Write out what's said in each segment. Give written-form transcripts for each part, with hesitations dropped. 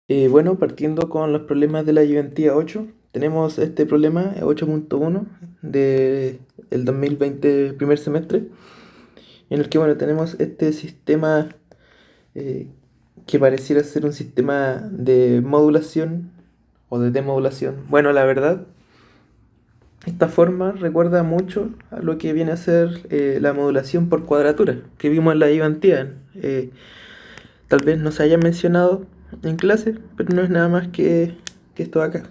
Bueno, partiendo con los problemas de la ayudantía 8, tenemos este problema 8.1 del 2020 primer semestre, en el que bueno, tenemos este sistema eh, que pareciera ser un sistema de modulación o de demodulación. Bueno, la verdad, esta forma recuerda mucho a lo que viene a ser la modulación por cuadratura que vimos en la ayudantía. Tal vez no se haya mencionado en clase, pero no es nada más que esto de acá.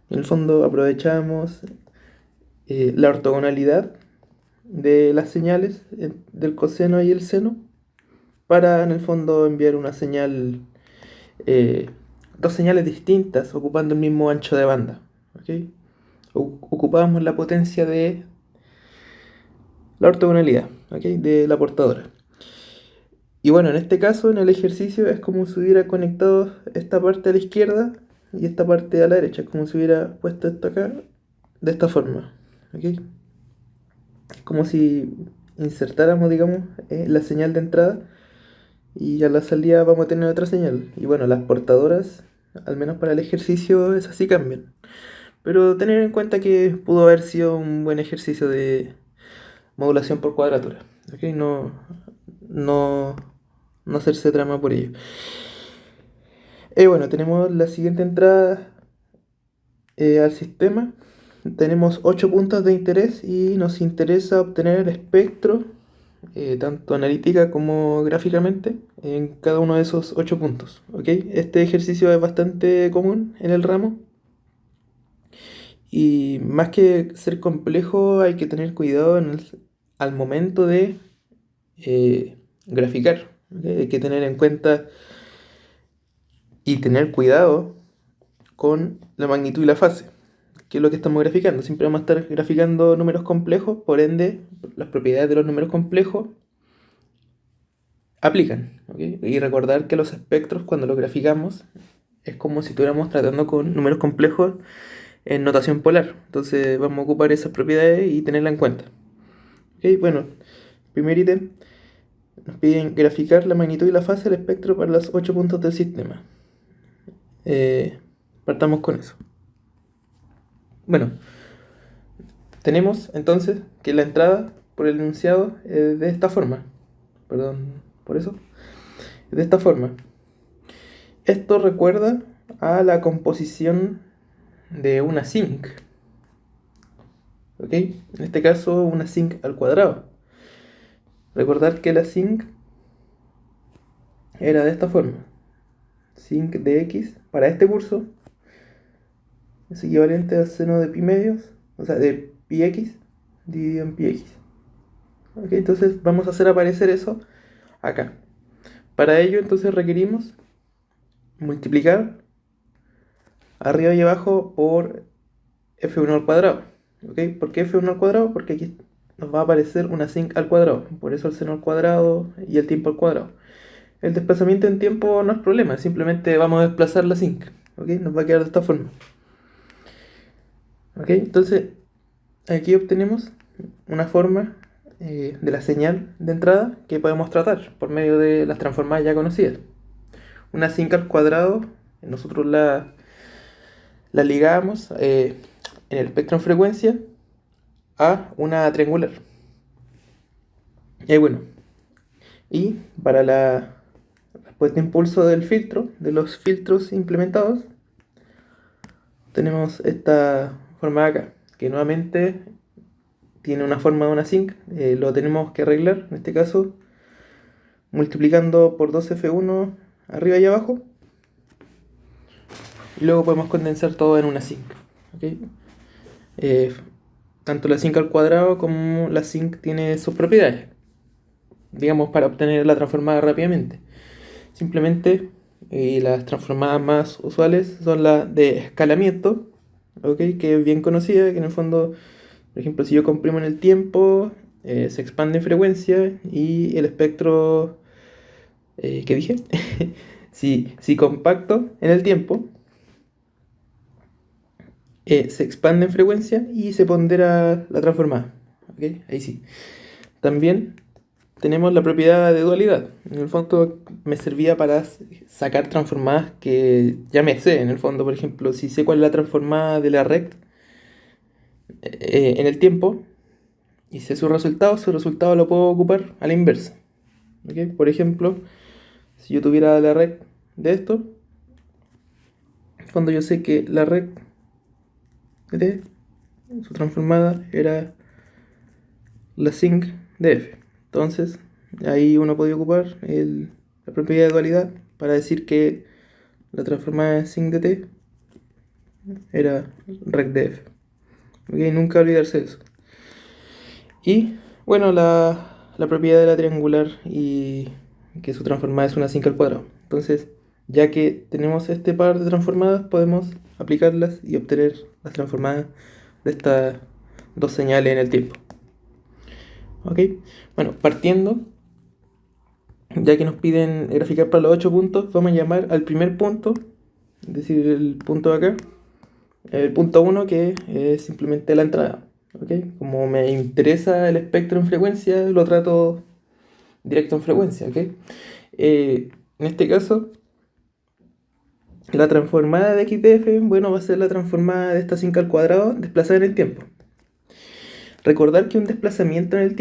En el fondo aprovechamos la ortogonalidad de las señales del coseno y el seno para en el fondo enviar una señal, eh, dos señales distintas ocupando el mismo ancho de banda. ¿Ok? Ocupamos la potencia de la ortogonalidad, ¿ok? De la portadora. Y bueno, en este caso, en el ejercicio, es como si hubiera conectado esta parte a la izquierda y esta parte a la derecha, como si hubiera puesto esto acá de esta forma. ¿Ok? Es como si insertáramos, digamos, la señal de entrada y a la salida vamos a tener otra señal. Y bueno, las portadoras, al menos para el ejercicio, es así cambian. Pero tener en cuenta que pudo haber sido un buen ejercicio de modulación por cuadratura. ¿Ok? No, no hacerse drama por ello. Bueno, tenemos la siguiente entrada al sistema. Tenemos 8 puntos de interés y nos interesa obtener el espectro, tanto analítica como gráficamente, en cada uno de esos 8 puntos. ¿Ok? Este ejercicio es bastante común en el ramo y más que ser complejo hay que tener cuidado al momento de graficar. ¿Ok? Hay que tener en cuenta y tener cuidado con la magnitud y la fase, que es lo que estamos graficando. Siempre vamos a estar graficando números complejos, por ende, las propiedades de los números complejos aplican. ¿Ok? Y recordar que los espectros, cuando los graficamos, es como si estuviéramos tratando con números complejos en notación polar. Entonces vamos a ocupar esas propiedades y tenerla en cuenta. ¿Ok? Bueno, primer ítem, nos piden graficar la magnitud y la fase del espectro para los 8 puntos del sistema. Eh, Partamos con eso. Bueno, tenemos entonces que la entrada por el enunciado es de esta forma. Perdón por eso. Es de esta forma. Esto recuerda a la composición de una zinc. ¿Ok? En este caso, una zinc al cuadrado. Recordar que la zinc era de esta forma. Zinc de x para este curso es equivalente al seno de pi medios, o sea, de pi x dividido en pi x. ¿Ok? Entonces vamos a hacer aparecer eso acá. Para ello entonces requerimos multiplicar arriba y abajo por f1 al cuadrado. ¿Ok? ¿Por qué f1 al cuadrado? Porque aquí nos va a aparecer una zinc al cuadrado. Por eso el seno al cuadrado y el tiempo al cuadrado. El desplazamiento en tiempo no es problema, simplemente vamos a desplazar la zinc. ¿Ok? Nos va a quedar de esta forma. ¿Ok? Entonces aquí obtenemos una forma de la señal de entrada que podemos tratar por medio de las transformadas ya conocidas. Una zinc al cuadrado, nosotros la ligamos en el espectro en frecuencia a una triangular. Y bueno, y para la respuesta de impulso del filtro, de los filtros implementados, tenemos esta forma de acá, que nuevamente tiene una forma de una zinc. Lo tenemos que arreglar, en este caso, multiplicando por 2F1 arriba y abajo, y luego podemos condensar todo en una zinc. ¿Ok? Eh, Tanto la zinc al cuadrado como la zinc tiene sus propiedades, digamos, para obtener la transformada rápidamente. Simplemente las transformadas más usuales son las de escalamiento, ¿ok? Que es bien conocida, que en el fondo, por ejemplo, si yo comprimo en el tiempo, se expande en frecuencia y el espectro, ¿qué dije? Si compacto en el tiempo, se expande en frecuencia y se pondera la transformada, ¿ok? Ahí sí. También tenemos la propiedad de dualidad. En el fondo me servía para sacar transformadas que ya me sé. En el fondo, por ejemplo, si sé cuál es la transformada de la rect en el tiempo y sé su resultado lo puedo ocupar a la inversa. ¿Ok? Por ejemplo, si yo tuviera la rect de esto, en el fondo yo sé que la rect de su transformada era la sinc de f. Entonces, ahí uno podía ocupar la propiedad de dualidad para decir que la transformada de sinc de t era rect de f. ¿Ok? Nunca olvidarse de eso. Y bueno, la propiedad de la triangular y que su transformada es una sinc al cuadrado. Entonces, ya que tenemos este par de transformadas, podemos aplicarlas y obtener las transformadas de estas dos señales en el tiempo. ¿Ok? Bueno, partiendo, ya que nos piden graficar para los 8 puntos, vamos a llamar al primer punto, es decir, el punto de acá, el punto 1, que es simplemente la entrada. ¿Ok? Como me interesa el espectro en frecuencia, lo trato directo en frecuencia. ¿Ok? En este caso, la transformada de x de f, bueno, va a ser la transformada de esta sinc al cuadrado desplazada en el tiempo. Recordar que un desplazamiento en el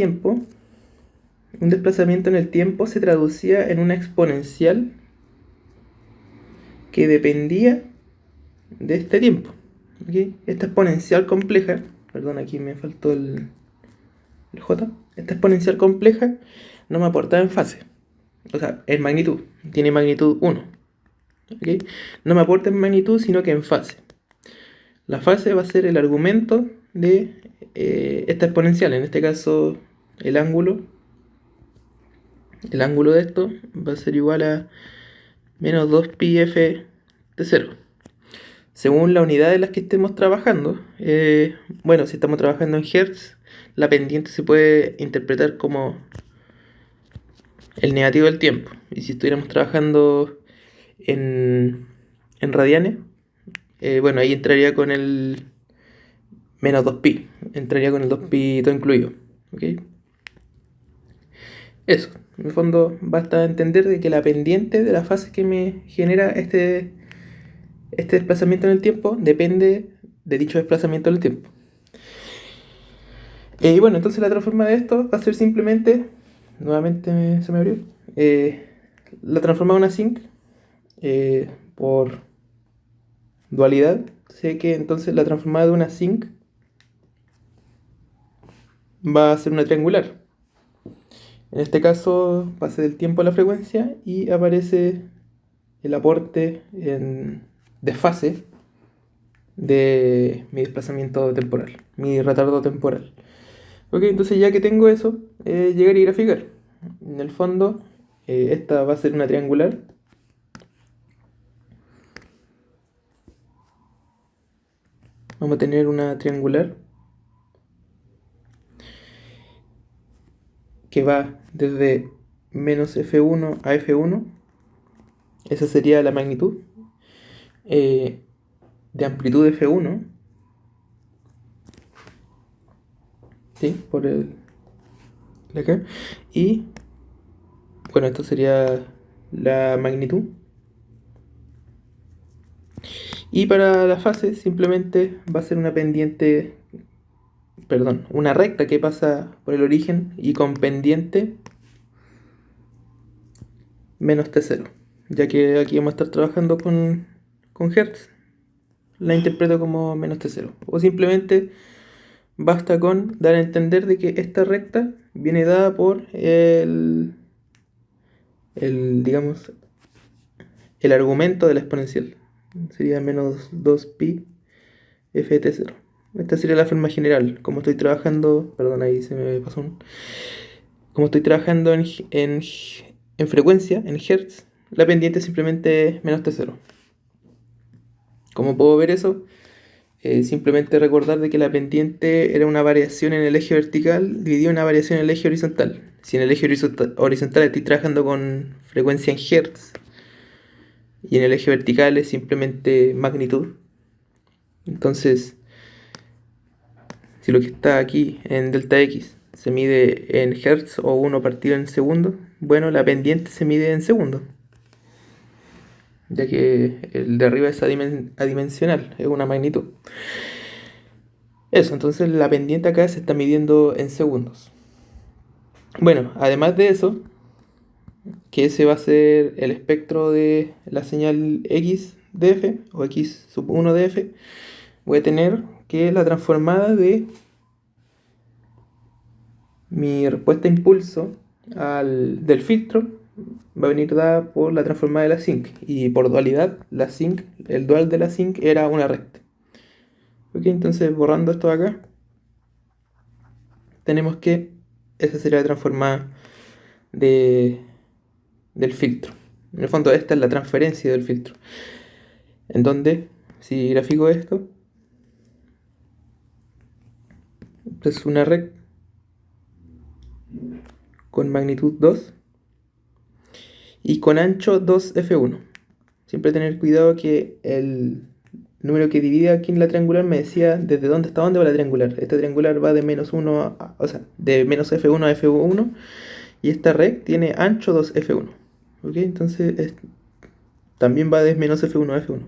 tiempo se traducía en una exponencial que dependía de este tiempo. ¿Okay? Esta exponencial compleja, perdón, aquí me faltó el J, esta exponencial compleja no me aportaba en fase, o sea, en magnitud, tiene magnitud 1. ¿Okay? No me aporta en magnitud, sino que en fase. La fase va a ser el argumento de esta exponencial, en este caso el ángulo de esto va a ser igual a menos 2pi f de 0. Según la unidad de las que estemos trabajando, bueno, si estamos trabajando en Hertz, la pendiente se puede interpretar como el negativo del tiempo. Y si estuviéramos trabajando en radianes, bueno, ahí entraría con el menos 2pi, entraría con el 2pi todo incluido. ¿Ok? Eso, en el fondo basta entender de que la pendiente de la fase que me genera este desplazamiento en el tiempo depende de dicho desplazamiento en el tiempo. Y bueno, entonces la transforma de esto va a ser simplemente, nuevamente se me abrió, la transforma de una sinc por dualidad. Sé que entonces la transformada de una sinc va a ser una triangular. En este caso pase del tiempo a la frecuencia y aparece el aporte de fase de mi desplazamiento temporal, mi retardo temporal. Ok, entonces ya que tengo eso, llegar y graficar. En el fondo, esta va a ser una triangular. Vamos a tener una triangular que va desde menos F1 a F1. Esa sería la magnitud de amplitud de F1. ¿Sí? Por el de acá. Y bueno, esto sería la magnitud. Y para la fase simplemente va a ser una pendiente, perdón, una recta que pasa por el origen y con pendiente menos T0. Ya que aquí vamos a estar trabajando con Hertz, la interpreto como menos T0. O simplemente basta con dar a entender de que esta recta viene dada por digamos, el argumento de la exponencial. Sería menos 2pi f de t0. Esta sería la forma general. Como estoy trabajando, perdón, ahí se me pasó como estoy trabajando en frecuencia, en hertz, la pendiente es simplemente menos t0. ¿Cómo puedo ver eso? Simplemente recordar de que la pendiente era una variación en el eje vertical dividida una variación en el eje horizontal. Si en el eje horizontal estoy trabajando con frecuencia en hertz y en el eje vertical es simplemente magnitud, entonces si lo que está aquí en delta x se mide en hertz o 1 partido en segundo. Bueno, la pendiente se mide en segundos, ya que el de arriba es adimensional, es una magnitud. Eso, entonces la pendiente acá se está midiendo en segundos. Bueno, además de eso, que ese va a ser el espectro de la señal X de f o X sub 1 de f, voy a tener que la transformada de mi respuesta a impulso del filtro va a venir dada por la transformada de la sinc. Y por dualidad, la sinc, el dual de la sinc era una recta. Ok, entonces borrando esto de acá, tenemos que esa sería la transformada del filtro. En el fondo, esta es la transferencia del filtro. En donde, si grafico esto, es una recta con magnitud 2 y con ancho 2f1. Siempre tener cuidado que el número que divide aquí en la triangular me decía desde dónde hasta dónde va la triangular. Esta triangular va de menos 1 o sea, de menos f1 a f1 y esta rec tiene ancho 2f1. ¿Ok? Entonces también va de menos f1 a f1.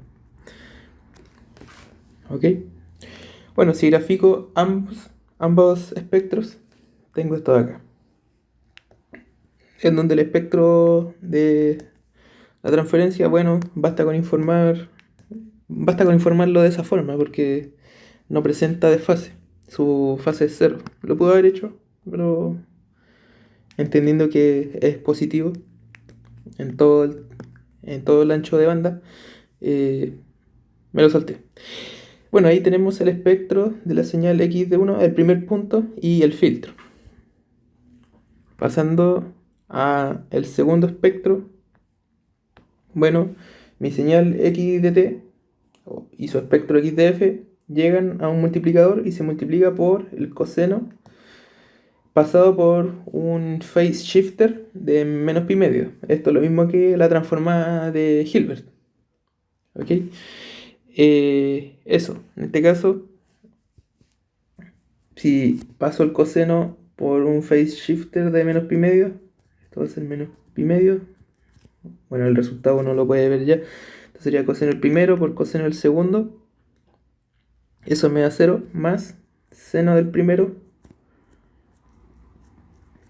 ¿Ok? Bueno, si grafico ambos espectros, tengo esto de acá. En donde el espectro de la transferencia, bueno, basta con informarlo de esa forma porque no presenta desfase. Su fase es cero. Lo pudo haber hecho, pero entendiendo que es positivo en todo el ancho de banda, eh, me lo salté. Bueno, ahí tenemos el espectro de la señal X de 1, el primer punto y el filtro. Pasando a el segundo espectro, bueno, mi señal X de t y su espectro X de f llegan a un multiplicador y se multiplica por el coseno pasado por un phase shifter de menos pi medio. Esto es lo mismo que la transformada de Hilbert. ¿Ok? Eso, en este caso, si paso el coseno por un phase shifter de menos pi medio, esto va a ser menos pi medio. Bueno, el resultado uno lo puede ver ya. Esto sería coseno del primero por coseno del segundo. Eso me da 0 más seno del primero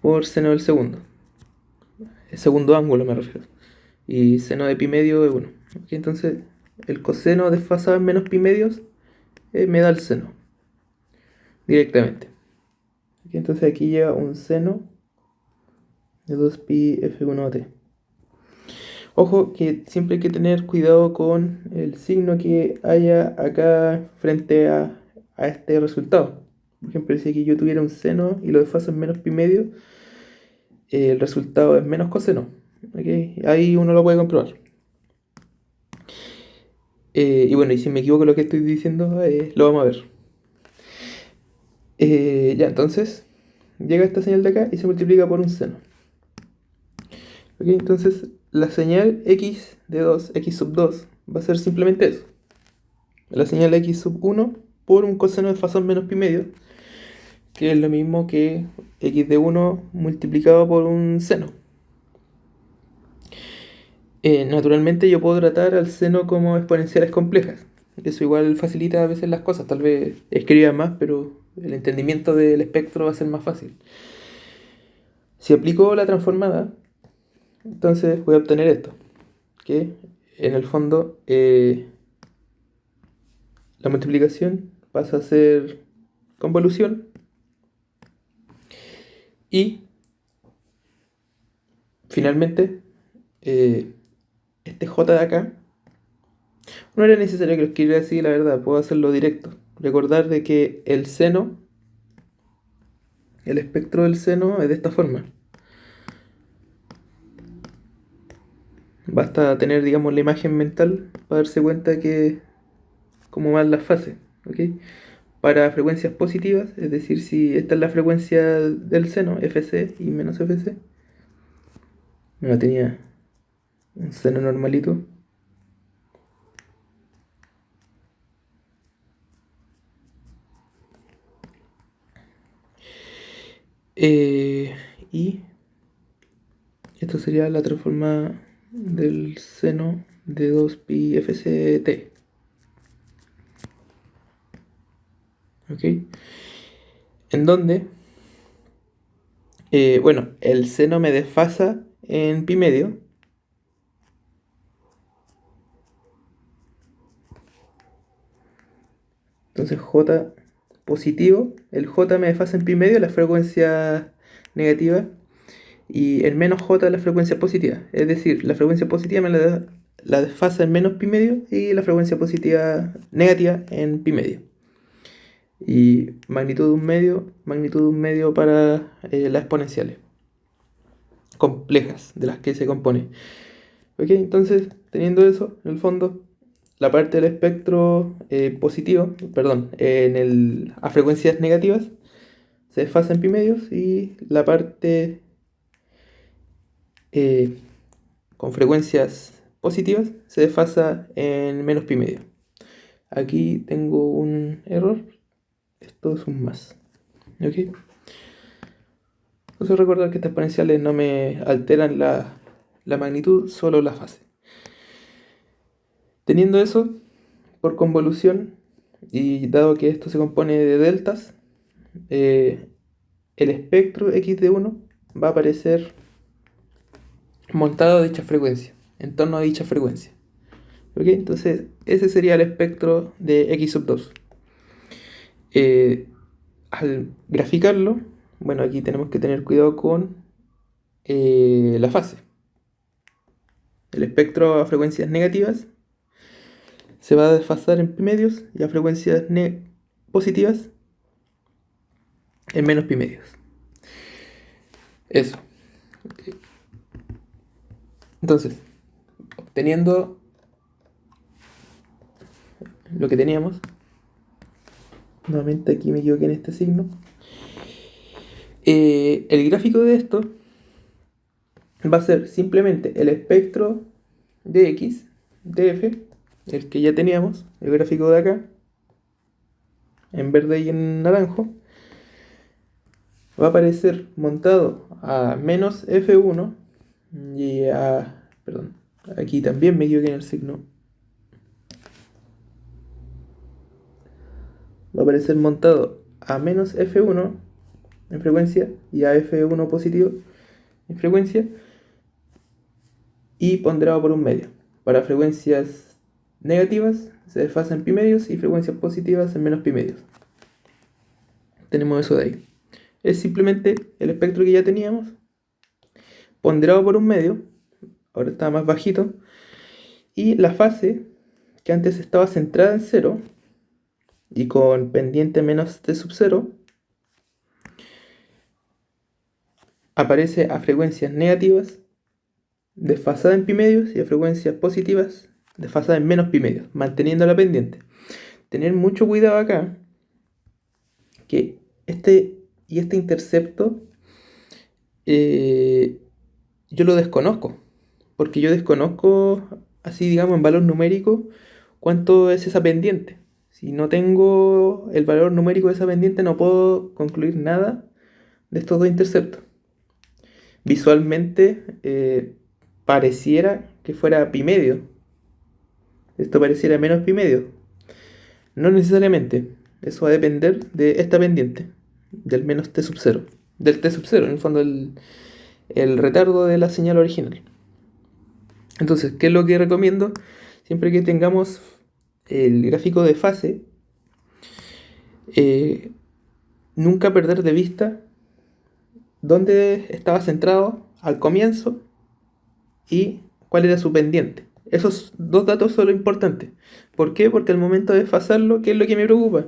por seno del segundo. El segundo ángulo me refiero. Y seno de pi medio es 1. ¿Okay? Entonces, el coseno desfasado en menos pi medios me da el seno directamente. ¿Okay? Entonces aquí lleva un seno de 2pi f1t. Ojo que siempre hay que tener cuidado con el signo que haya acá frente a este resultado. Por ejemplo, si aquí yo tuviera un seno y lo desfaso en menos pi medio, el resultado es menos coseno. ¿Okay? Ahí uno lo puede comprobar. Y bueno, y si me equivoco lo que estoy diciendo, lo vamos a ver. Ya, entonces, llega esta señal de acá y se multiplica por un seno. ¿Ok? Entonces, la señal x de 2, x sub 2, va a ser simplemente eso. La señal x sub 1 por un coseno de fasón menos pi medio, que es lo mismo que x de 1 multiplicado por un seno. Naturalmente yo puedo tratar al seno como exponenciales complejas. Eso igual facilita a veces las cosas. Tal vez escriba más, pero el entendimiento del espectro va a ser más fácil. Si aplico la transformada, entonces voy a obtener esto. Que en el fondo la multiplicación pasa a ser convolución y finalmente este j de acá no era necesario que lo escribiera así, la verdad, puedo hacerlo directo. Recordar de que el seno, el espectro del seno es de esta forma. Basta tener, digamos, la imagen mental para darse cuenta que cómo van las fases, ¿ok? Para frecuencias positivas, es decir, si esta es la frecuencia del seno, Fc y menos Fc, no tenía un seno normalito. Eh, y esto sería la transformada del seno de 2pi fct. ¿Ok? En donde, bueno, el seno me desfasa en pi medio. Entonces J positivo, el J me desfasa en pi medio, la frecuencia negativa, y el menos J es la frecuencia positiva. Es decir, la frecuencia positiva la desfasa en menos pi medio y la frecuencia positiva negativa en pi medio. Y magnitud de un medio para las exponenciales complejas de las que se compone. Ok, entonces, teniendo eso, en el fondo, la parte del espectro positivo, perdón, a frecuencias negativas, se desfasa en pi medios y la parte eh, con frecuencias positivas se desfasa en menos pi medio. Aquí tengo un error, esto es un más. ¿Ok? Entonces recordar que estas exponenciales no me alteran la magnitud, solo la fase. Teniendo eso, por convolución, y dado que esto se compone de deltas, el espectro x de 1 va a aparecer montado a dicha frecuencia, en torno a dicha frecuencia. ¿Ok? Entonces, ese sería el espectro de x sub 2. Al graficarlo, bueno, aquí tenemos que tener cuidado con la fase. El espectro a frecuencias negativas se va a desfasar en pi medios y a frecuencias positivas en menos pi medios. Eso. Entonces, obteniendo lo que teníamos, nuevamente aquí me equivoqué en este signo, el gráfico de esto va a ser simplemente el espectro de x, de f, el que ya teníamos, el gráfico de acá, en verde y en naranjo, va a aparecer montado a menos f1 y a... Perdón, aquí también me equivoqué en el signo. Va a aparecer montado a menos f1 en frecuencia y a f1 positivo en frecuencia y ponderado por un medio. Para frecuencias negativas se desfasa en pi medios y frecuencias positivas en menos pi medios. Tenemos eso de ahí. Es simplemente el espectro que ya teníamos, ponderado por un medio, ahora está más bajito, y la fase que antes estaba centrada en 0 y con pendiente menos t sub 0, aparece a frecuencias negativas desfasada en pi medios y a frecuencias positivas desfasada en menos pi medios, manteniendo la pendiente. Tener mucho cuidado acá, que este intercepto yo lo desconozco, porque yo desconozco, así digamos en valor numérico, cuánto es esa pendiente. Si no tengo el valor numérico de esa pendiente, no puedo concluir nada de estos dos interceptos. Visualmente pareciera que fuera pi medio. Esto pareciera menos pi medio. No necesariamente. Eso va a depender de esta pendiente, del menos t sub 0. Del t sub 0, en el fondo el retardo de la señal original. Entonces, ¿qué es lo que recomiendo? Siempre que tengamos el gráfico de fase, nunca perder de vista dónde estaba centrado al comienzo y cuál era su pendiente. Esos dos datos son lo importantes. ¿Por qué? Porque al momento de desfasarlo, ¿qué es lo que me preocupa?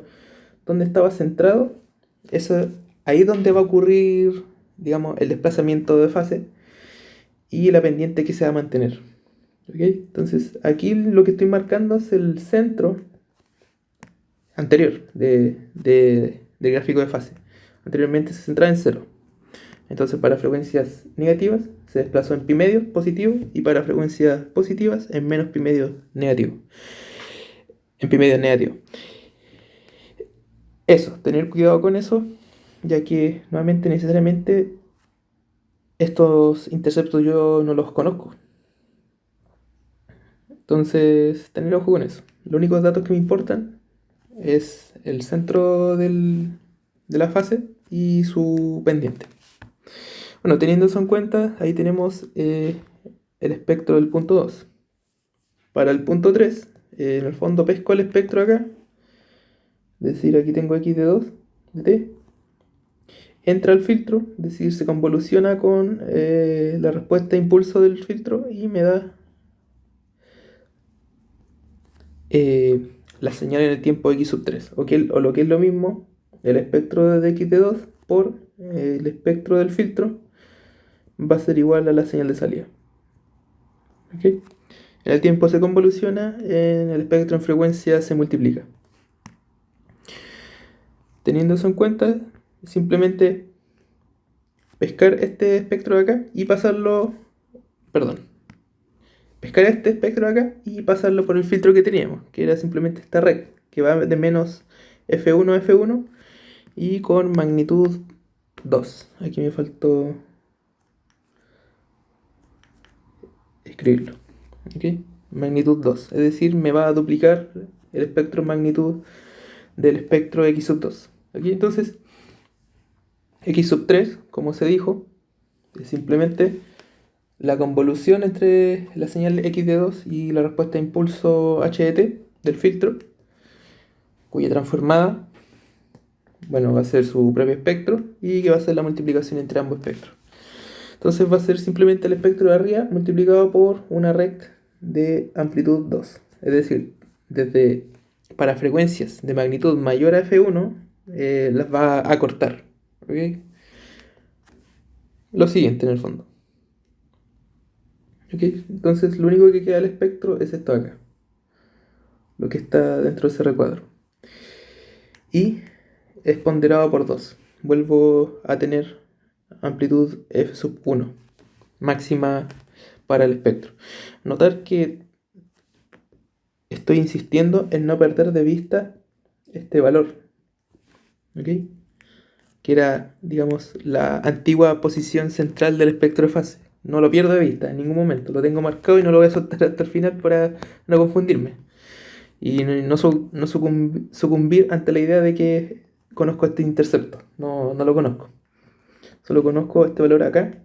¿Dónde estaba centrado? Eso, ahí es donde va a ocurrir, digamos, el desplazamiento de fase y la pendiente que se va a mantener. ¿Ok? Entonces, aquí lo que estoy marcando es el centro anterior del gráfico de fase. Anteriormente se centraba en 0. Entonces, para frecuencias negativas se desplazó en pi medios positivo y para frecuencias positivas en menos pi medios negativo. En pi medios negativo. Eso, tener cuidado con eso. ya que nuevamente necesariamente estos interceptos yo no los conozco. Entonces, tener ojo con eso. Los únicos datos que me importan es el centro de la fase y su pendiente. Bueno, teniendo eso en cuenta, ahí tenemos el espectro del punto 2. Para el punto 3, en el fondo pesco el espectro acá, es decir, aquí tengo x de 2, de t, entra al filtro, es decir, se convoluciona con la respuesta de impulso del filtro y me da la señal en el tiempo x sub 3, o lo que es lo mismo, el espectro de x de 2 por el espectro del filtro va a ser igual a la señal de salida. ¿Ok? En el tiempo se convoluciona, en el espectro en frecuencia se multiplica. Teniendo eso en cuenta, simplemente pescar este espectro de acá y pasarlo, perdón, pescar este espectro de acá y pasarlo por el filtro que teníamos, que era simplemente esta red, que va de menos F1 a F1 y con magnitud 2. Aquí me faltó escribirlo. ¿Ok? Magnitud 2, es decir, me va a duplicar el espectro magnitud del espectro X sub 2. Aquí entonces, X sub 3, como se dijo, es simplemente la convolución entre la señal X de 2 y la respuesta de impulso H de t del filtro, cuya transformada, bueno, va a ser su propio espectro y que va a ser la multiplicación entre ambos espectros. Entonces va a ser simplemente el espectro de arriba multiplicado por una rect de amplitud 2. Es decir, desde para frecuencias de magnitud mayor a F1, las va a cortar. ¿Ok? Lo siguiente en el fondo. ¿Ok? Entonces lo único que queda del espectro es esto acá, lo que está dentro de ese recuadro. Y es ponderado por 2. Vuelvo a tener amplitud f sub 1, máxima para el espectro. Notar que estoy insistiendo en no perder de vista este valor, ¿ok? Que era, digamos, la antigua posición central del espectro de fase. No lo pierdo de vista en ningún momento, lo tengo marcado y no lo voy a soltar hasta el final para no confundirme. Y no sucumbir ante la idea de que conozco este intercepto. No, no lo conozco. Solo conozco este valor acá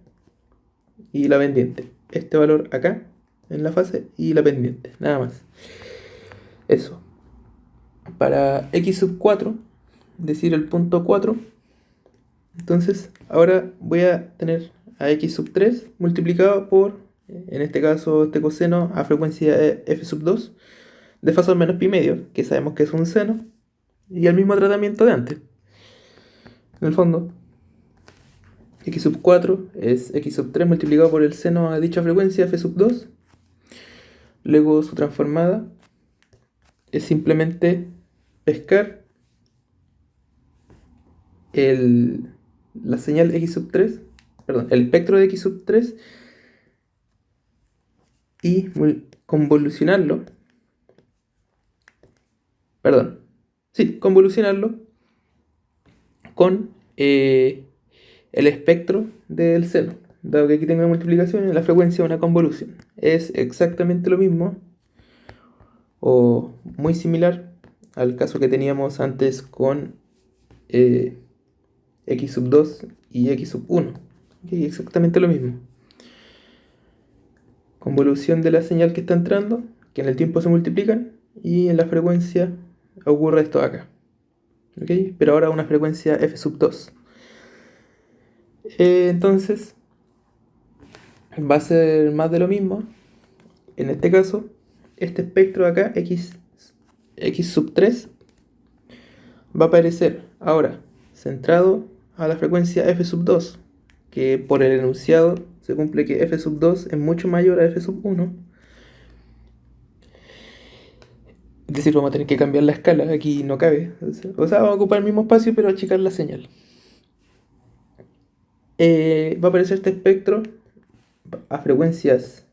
y la pendiente. Este valor acá en la fase y la pendiente. Nada más. Eso. Para x sub 4, es decir, el punto 4, entonces ahora voy a tener a x sub 3 multiplicado por, en este caso, este coseno a frecuencia f sub 2, desfasado menos pi medio, que sabemos que es un seno, y el mismo tratamiento de antes. En el fondo, x sub 4 es x sub 3 multiplicado por el seno a dicha frecuencia f sub 2. Luego su transformada es simplemente pescar la señal x sub 3, perdón, el espectro de x sub 3 y convolucionarlo, perdón, sí, convolucionarlo con el espectro del seno. Dado que aquí tengo una multiplicación y la frecuencia una convolución. Es exactamente lo mismo o muy similar al caso que teníamos antes con x sub 2 y x sub 1. Okay, exactamente lo mismo. Convolución de la señal que está entrando, que en el tiempo se multiplican, y en la frecuencia ocurre esto acá. ¿Okay? Pero ahora una frecuencia f sub 2. Entonces va a ser más de lo mismo. En este caso, este espectro de acá, x sub 3, va a aparecer ahora centrado a la frecuencia f sub 2, que por el enunciado se cumple que f sub 2 es mucho mayor a f sub 1. Es decir, vamos a tener que cambiar la escala, aquí no cabe. O sea, vamos a ocupar el mismo espacio pero achicar la señal. Va a aparecer este espectro a frecuencias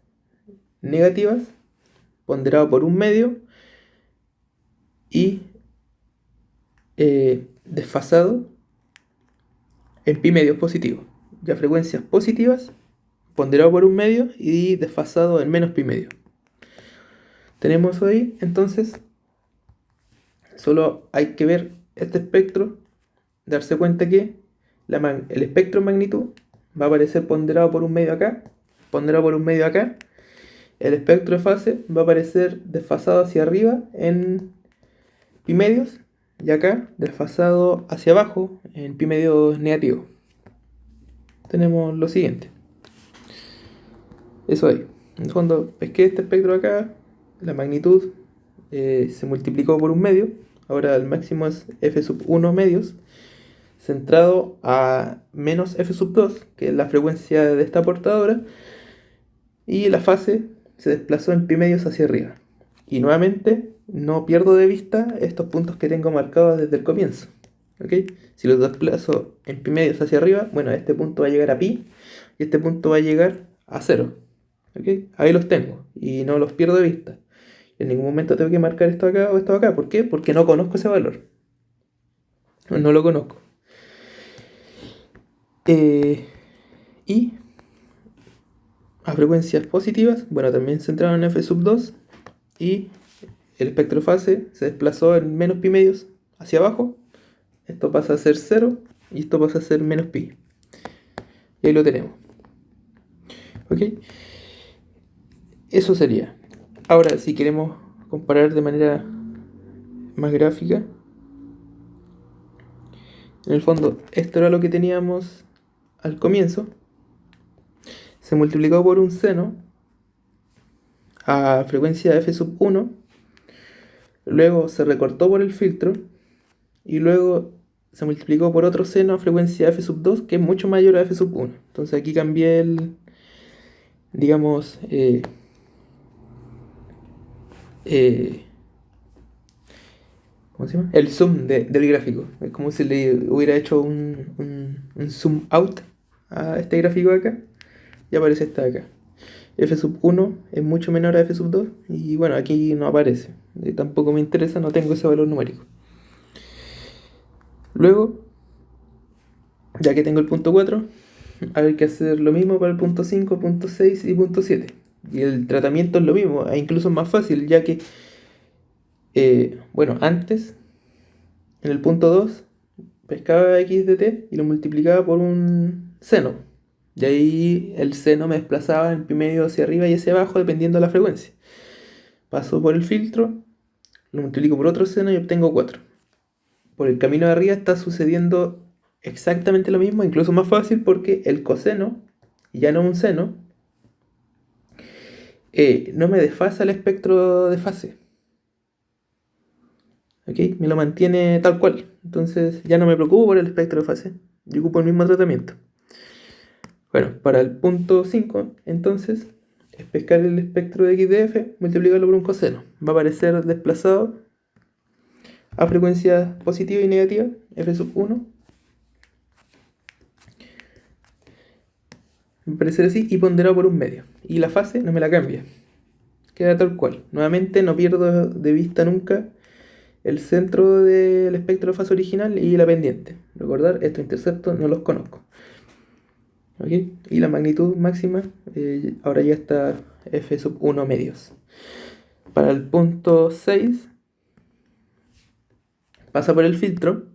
negativas, ponderado por un medio y desfasado en pi medios positivos. Ya frecuencias positivas, ponderado por un medio y desfasado en menos pi medio. Tenemos ahí, entonces, solo hay que ver este espectro, darse cuenta que el espectro en magnitud va a aparecer ponderado por un medio acá, ponderado por un medio acá. El espectro de fase va a aparecer desfasado hacia arriba en pi medios y acá desfasado hacia abajo en pi medios negativo. Tenemos lo siguiente. Eso ahí. En el fondo, pesqué este espectro acá, la magnitud se multiplicó por un medio. Ahora el máximo es f sub 1 medios, centrado a menos f sub 2, que es la frecuencia de esta portadora, y la fase se desplazó en pi medios hacia arriba. Y nuevamente no pierdo de vista estos puntos que tengo marcados desde el comienzo. ¿Okay? Si los desplazo en pi medios hacia arriba, bueno, este punto va a llegar a pi y este punto va a llegar a 0. ¿Okay? Ahí los tengo y no los pierdo de vista. En ningún momento tengo que marcar esto acá o esto acá. ¿Por qué? Porque no conozco ese valor. No lo conozco. Y a frecuencias positivas, bueno, también centrado en f sub 2 y el espectro fase se desplazó en menos pi medios hacia abajo. Esto pasa a ser 0 y esto pasa a ser menos pi. Y ahí lo tenemos. ¿Ok? Eso sería. Ahora, si queremos comparar de manera más gráfica, en el fondo, esto era lo que teníamos al comienzo. Se multiplicó por un seno a frecuencia f sub 1. Luego se recortó por el filtro. Y luego se multiplicó por otro seno a frecuencia f sub 2, que es mucho mayor a f sub 1. Entonces aquí cambié el, digamos, ¿cómo se llama? El zoom del gráfico. Es como si le hubiera hecho un zoom out a este gráfico de acá y aparece esta de acá. F sub 1 es mucho menor a F sub 2 y bueno, aquí no aparece. Tampoco me interesa, no tengo ese valor numérico. Luego, ya que tengo el punto 4, hay que hacer lo mismo para el punto 5, punto 6 y punto 7. Y el tratamiento es lo mismo, e incluso más fácil, ya que, bueno, antes, en el punto 2, pescaba x de t y lo multiplicaba por un seno. Y ahí el seno me desplazaba en pi medio hacia arriba y hacia abajo dependiendo de la frecuencia. Paso por el filtro, lo multiplico por otro seno y obtengo 4. Por el camino de arriba está sucediendo exactamente lo mismo, incluso más fácil porque el coseno, ya no un seno, no me desfasa el espectro de fase. ¿Ok? Me lo mantiene tal cual. Entonces ya no me preocupo por el espectro de fase. Yo ocupo el mismo tratamiento. Bueno, para el punto 5, entonces, es pescar el espectro de x de f, multiplicarlo por un coseno. Va a aparecer desplazado a frecuencias positiva y negativa, f sub 1. Va a aparecer así y ponderado por un medio. Y la fase no me la cambia. Queda tal cual. Nuevamente no pierdo de vista nunca el centro del espectro de fase original y la pendiente. Recordar, estos interceptos no los conozco. ¿Okay? Y la magnitud máxima ahora ya está f sub 1 medios. Para el punto 6 pasa por el filtro,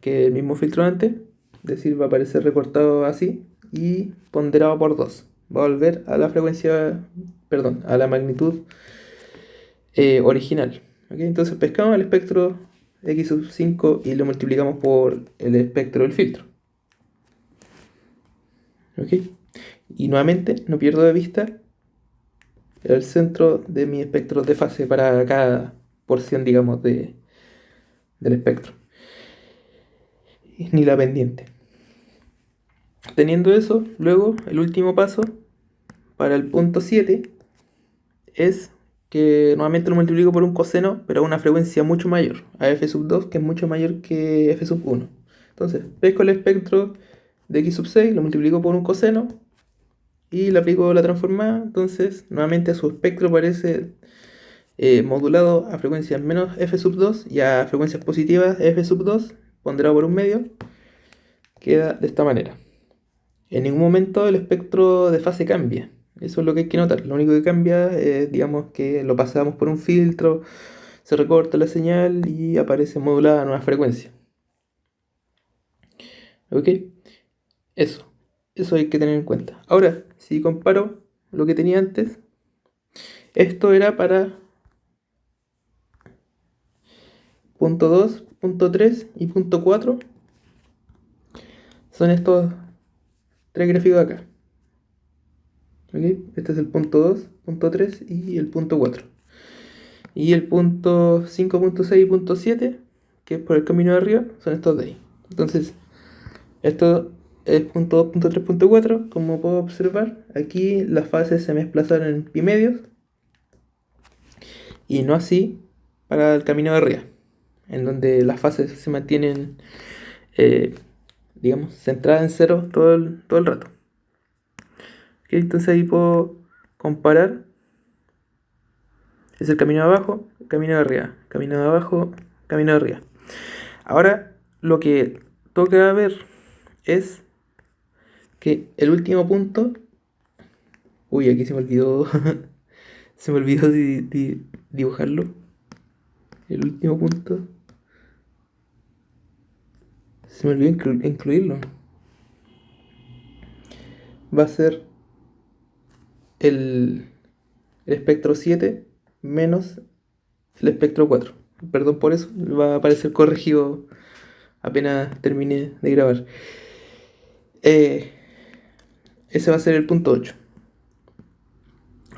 que es el mismo filtro antes, es decir, va a aparecer recortado así y ponderado por 2. Va a volver a la frecuencia, perdón, a la magnitud original. ¿Okay? Entonces pescamos el espectro x sub 5 y lo multiplicamos por el espectro del filtro. ¿Okay? Y nuevamente no pierdo de vista el centro de mi espectro de fase para cada porción, digamos, del espectro. Ni la pendiente. Teniendo eso, luego el último paso para el punto 7 es que nuevamente lo multiplico por un coseno, pero a una frecuencia mucho mayor, a f sub 2, que es mucho mayor que f sub 1. Entonces, pesco el espectro de x sub 6, lo multiplico por un coseno y le aplico la transformada. Entonces, nuevamente su espectro parece modulado a frecuencias menos f sub 2 y a frecuencias positivas f sub 2, ponderado por un medio. queda de esta manera. En ningún momento el espectro de fase cambia. Eso es lo que hay que notar. Lo único que cambia es, digamos, que lo pasamos por un filtro, se recorta la señal y aparece modulada a nueva frecuencia. ¿Ok? Eso. Eso hay que tener en cuenta. Ahora, si comparo lo que tenía antes, esto era para punto 2, punto 3 y punto 4. Son estos tres gráficos de acá. ¿Ok? Este es el punto 2, punto 3 y el punto 4. Y el punto 5, punto 6 y punto 7, que es por el camino de arriba, son estos de ahí. Entonces, esto es punto 2, punto 3, punto 4. Como puedo observar, aquí las fases se me desplazaron en pi medios y no así para el camino de arriba, en donde las fases se mantienen, eh, digamos, centradas en cero todo el rato. ¿Ok? Entonces ahí puedo comparar. Es el camino de abajo, camino de arriba, camino de abajo, camino de arriba. Ahora lo que toca ver es que el último punto. Uy, aquí se me olvidó. Se me olvidó dibujarlo. El último punto. Se me olvidó incluirlo. Va a ser el, el espectro 7 menos el espectro 4. Perdón por eso. Va a aparecer corregido apenas termine de grabar. Eh, Ese va a ser el punto 8.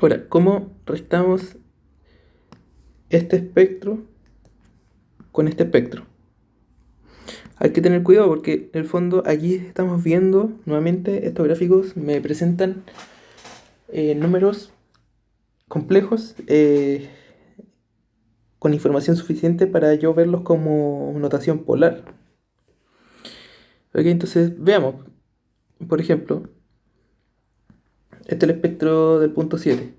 Ahora, ¿cómo restamos este espectro con este espectro? Hay que tener cuidado porque en el fondo aquí estamos viendo nuevamente estos gráficos me presentan números complejos con información suficiente para yo verlos como notación polar. Ok, entonces veamos. Por ejemplo, este es el espectro del punto 7.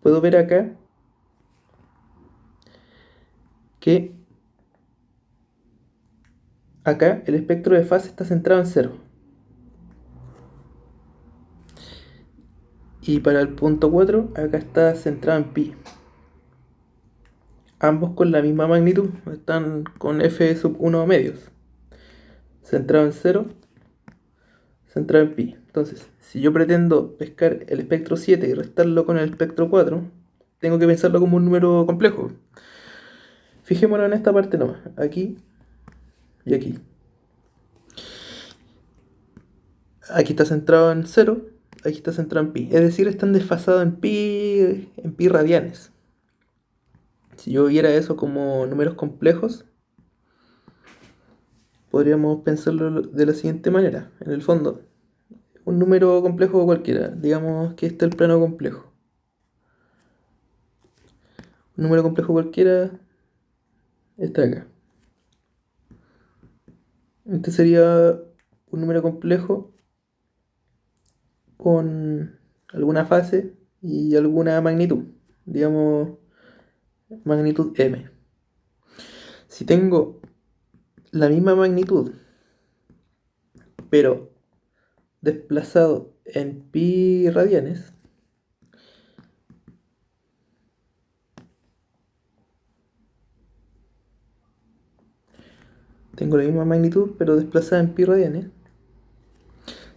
Puedo ver acá que acá el espectro de fase está centrado en cero. Y para el punto 4 acá está centrado en pi. Ambos con la misma magnitud, están con f sub 1 medios. Centrado en cero, centrado en pi. Entonces, si yo pretendo pescar el espectro 7 y restarlo con el espectro 4, tengo que pensarlo como un número complejo. Fijémonos en esta parte nomás, aquí y aquí. Aquí está centrado en cero, aquí está centrado en pi. Es decir, están desfasados en pi radianes. Si yo viera eso como números complejos, podríamos pensarlo de la siguiente manera. En el fondo, un número complejo cualquiera, digamos que este es el plano complejo. Un número complejo cualquiera está acá. Este sería un número complejo con alguna fase y alguna magnitud, digamos magnitud m. Si tengo la misma magnitud, pero desplazado en pi radianes, tengo la misma magnitud, pero desplazada en pi radianes,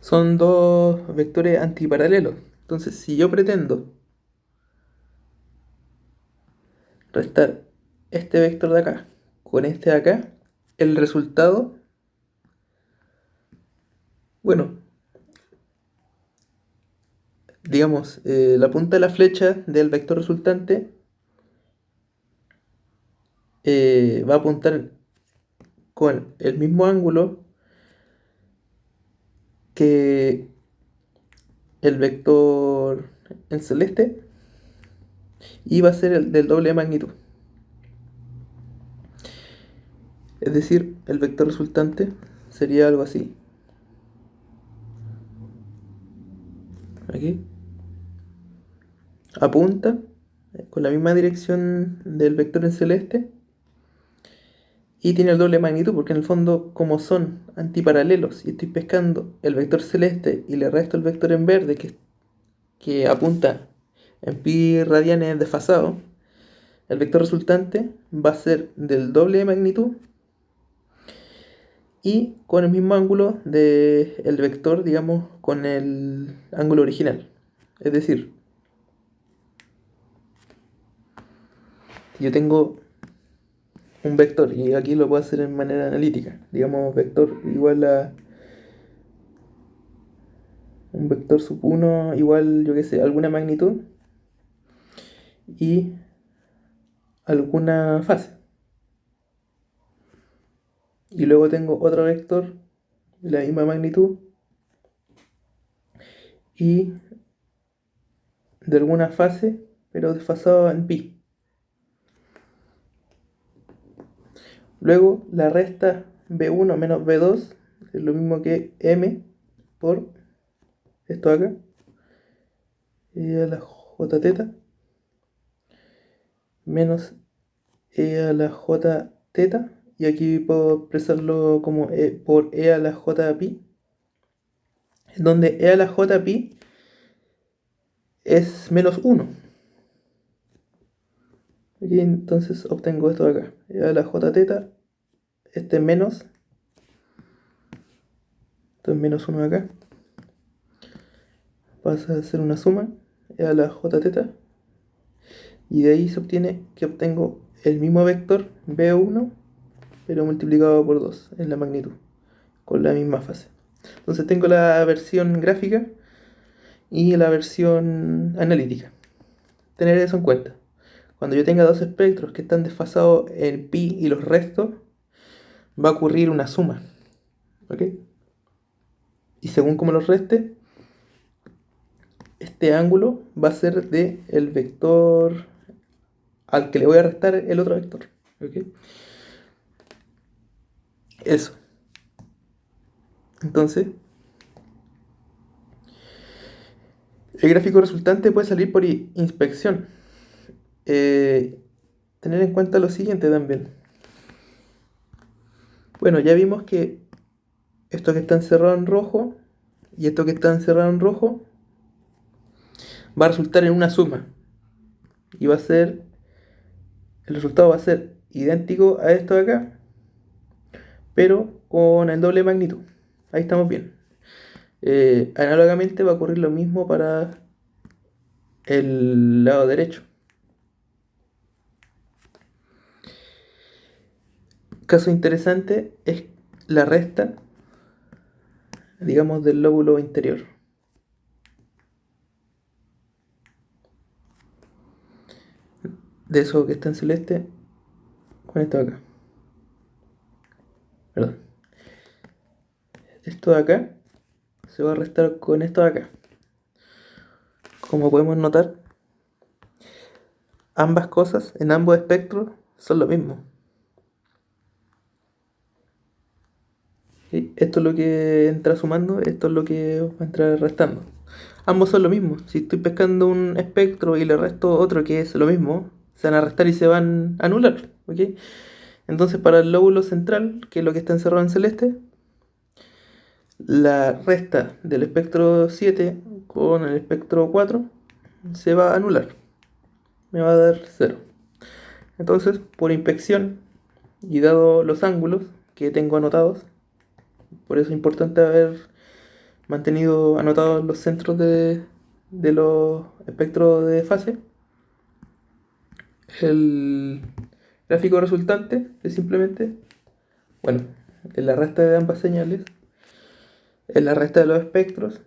son dos vectores antiparalelos. Entonces, si yo pretendo restar este vector de acá con este de acá, el resultado, bueno, digamos, la punta de la flecha del vector resultante va a apuntar con el mismo ángulo que el vector en celeste y va a ser el del doble de magnitud. Es decir, el vector resultante sería algo así. Aquí apunta con la misma dirección del vector en celeste y tiene el doble de magnitud porque en el fondo, como son antiparalelos y estoy pescando el vector celeste y le resto el vector en verde que apunta en pi radianes desfasado, el vector resultante va a ser del doble de magnitud y con el mismo ángulo del vector, digamos, con el ángulo original. Es decir, yo tengo un vector y aquí lo puedo hacer en manera analítica. Digamos, vector igual a un vector sub 1 igual, yo qué sé, alguna magnitud y alguna fase. Y luego tengo otro vector de la misma magnitud y de alguna fase, pero desfasado en pi. Luego la resta b1 menos b2 es lo mismo que m por esto de acá, e a la j teta menos e a la j teta, y aquí puedo expresarlo como por e a la j pi, donde e a la j pi es menos 1. Aquí entonces obtengo esto de acá, e a la j teta, este menos, entonces menos 1 de acá, pasa a ser una suma, e a la j teta, y de ahí se obtiene que obtengo el mismo vector b1 pero multiplicado por 2 en la magnitud con la misma fase. Entonces tengo la versión gráfica y la versión analítica. Tener eso en cuenta. Cuando yo tenga dos espectros que están desfasados en pi y los restos, va a ocurrir una suma, ¿ok? Y según como los reste, este ángulo va a ser de el vector al que le voy a restar el otro vector, ¿ok? Eso. Entonces, el gráfico resultante puede salir por inspección. Tener en cuenta lo siguiente también. Bueno, ya vimos que esto que está encerrado en rojo y esto que está encerrado en rojo va a resultar en una suma. Y va a ser, el resultado va a ser idéntico a esto de acá, pero con el doble de magnitud. Ahí estamos bien. Análogamente va a ocurrir lo mismo para el lado derecho. Caso interesante es la resta, digamos, del lóbulo interior. De eso que está en celeste con esto de acá. Perdón. Esto de acá se va a restar con esto de acá. Como podemos notar, ambas cosas en ambos espectros son lo mismo. ¿Sí? Esto es lo que entra sumando, esto es lo que va a entrar restando. Ambos son lo mismo. Si estoy pescando un espectro y le resto otro que es lo mismo, se van a restar y se van a anular, ¿ok? Entonces para el lóbulo central, que es lo que está encerrado en celeste, la resta del espectro 7 con el espectro 4 se va a anular. Me va a dar 0. Entonces, por inspección y dado los ángulos que tengo anotados, por eso es importante haber mantenido anotados los centros de los espectros de fase, el gráfico resultante es simplemente, bueno, en la resta de ambas señales, en la resta de los espectros,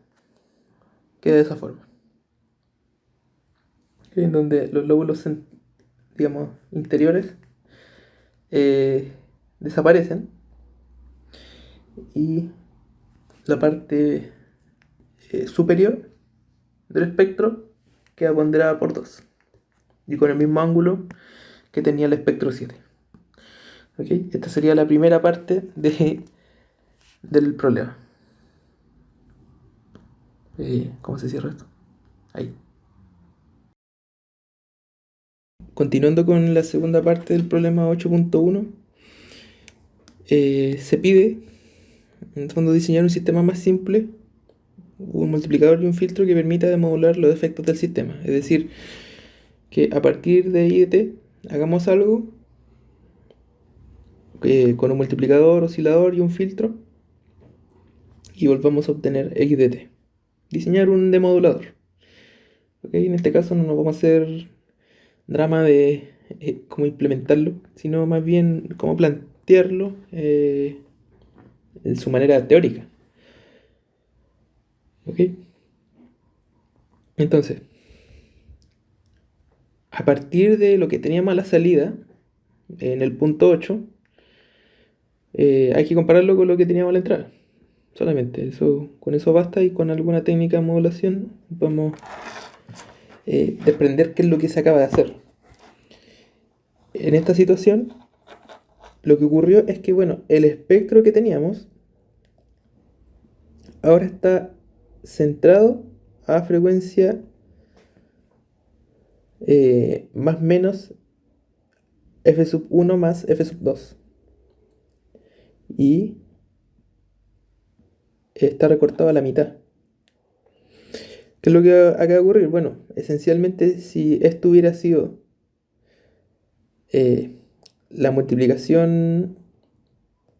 queda de esa forma. En donde los lóbulos, digamos, interiores desaparecen y la parte superior del espectro queda ponderada por 2 y con el mismo ángulo que tenía el espectro 7. ¿Okay? Esta sería la primera parte del problema. ¿Cómo se cierra esto? Ahí. Continuando con la segunda parte del problema 8.1, se pide, en el fondo, diseñar un sistema más simple, un multiplicador y un filtro que permita demodular los efectos del sistema. Es decir, que a partir de I de t hagamos algo con un multiplicador, oscilador y un filtro y volvamos a obtener x de t. Diseñar un demodulador. ¿Okay? En este caso no nos vamos a hacer drama de cómo implementarlo, sino más bien cómo plantearlo en su manera teórica. ¿Ok? Entonces, a partir de lo que teníamos a la salida, en el punto 8, hay que compararlo con lo que teníamos a la entrada. Solamente, eso, con eso basta, y con alguna técnica de modulación podemos desprender qué es lo que se acaba de hacer. En esta situación, lo que ocurrió es que, bueno, el espectro que teníamos ahora está centrado a frecuencia más menos f sub 1 más f sub 2. Y está recortado a la mitad. ¿Qué es lo que acaba de ocurrir? Bueno, esencialmente, si esto hubiera sido la multiplicación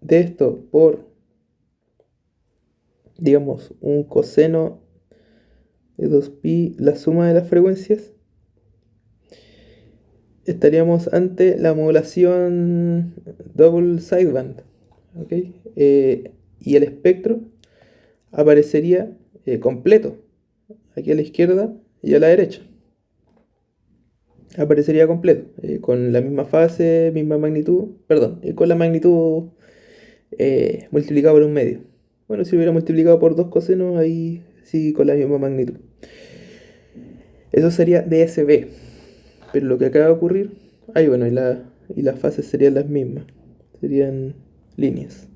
de esto por, digamos, un coseno de 2pi, la suma de las frecuencias, estaríamos ante la modulación double sideband. ¿Okay? Y el espectro aparecería completo, aquí a la izquierda y a la derecha. Aparecería completo, con la misma fase, misma magnitud, perdón, con la magnitud multiplicado por un medio. Bueno, si hubiera multiplicado por dos cosenos, ahí sí con la misma magnitud. Eso sería DSB. Pero lo que acaba de ocurrir, ahí bueno, y las fases serían las mismas, serían líneas.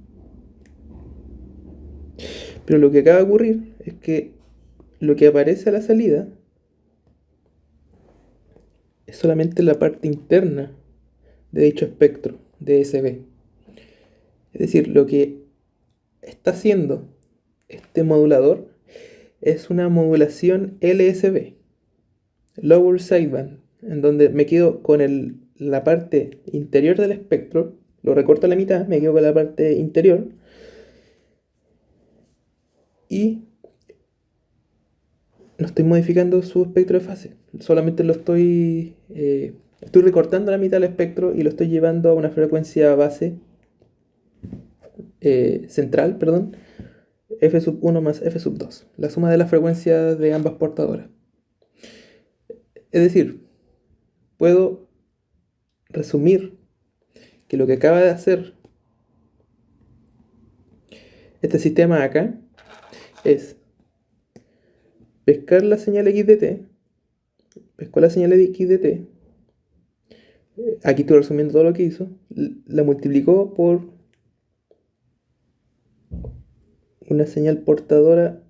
Pero lo que acaba de ocurrir es que lo que aparece a la salida es solamente la parte interna de dicho espectro, DSB. Es decir, lo que está haciendo este modulador es una modulación LSB, Lower Sideband, en donde me quedo con la parte interior del espectro, lo recorto a la mitad, me quedo con la parte interior y no estoy modificando su espectro de fase, solamente estoy recortando la mitad del espectro y lo estoy llevando a una frecuencia base central, perdón, f sub 1 más f sub 2, la suma de las frecuencias de ambas portadoras. Es decir, puedo resumir que lo que acaba de hacer este sistema acá es pescar la señal x de t, pescó la señal x de t, aquí estoy resumiendo todo lo que hizo, la multiplicó por una señal portadora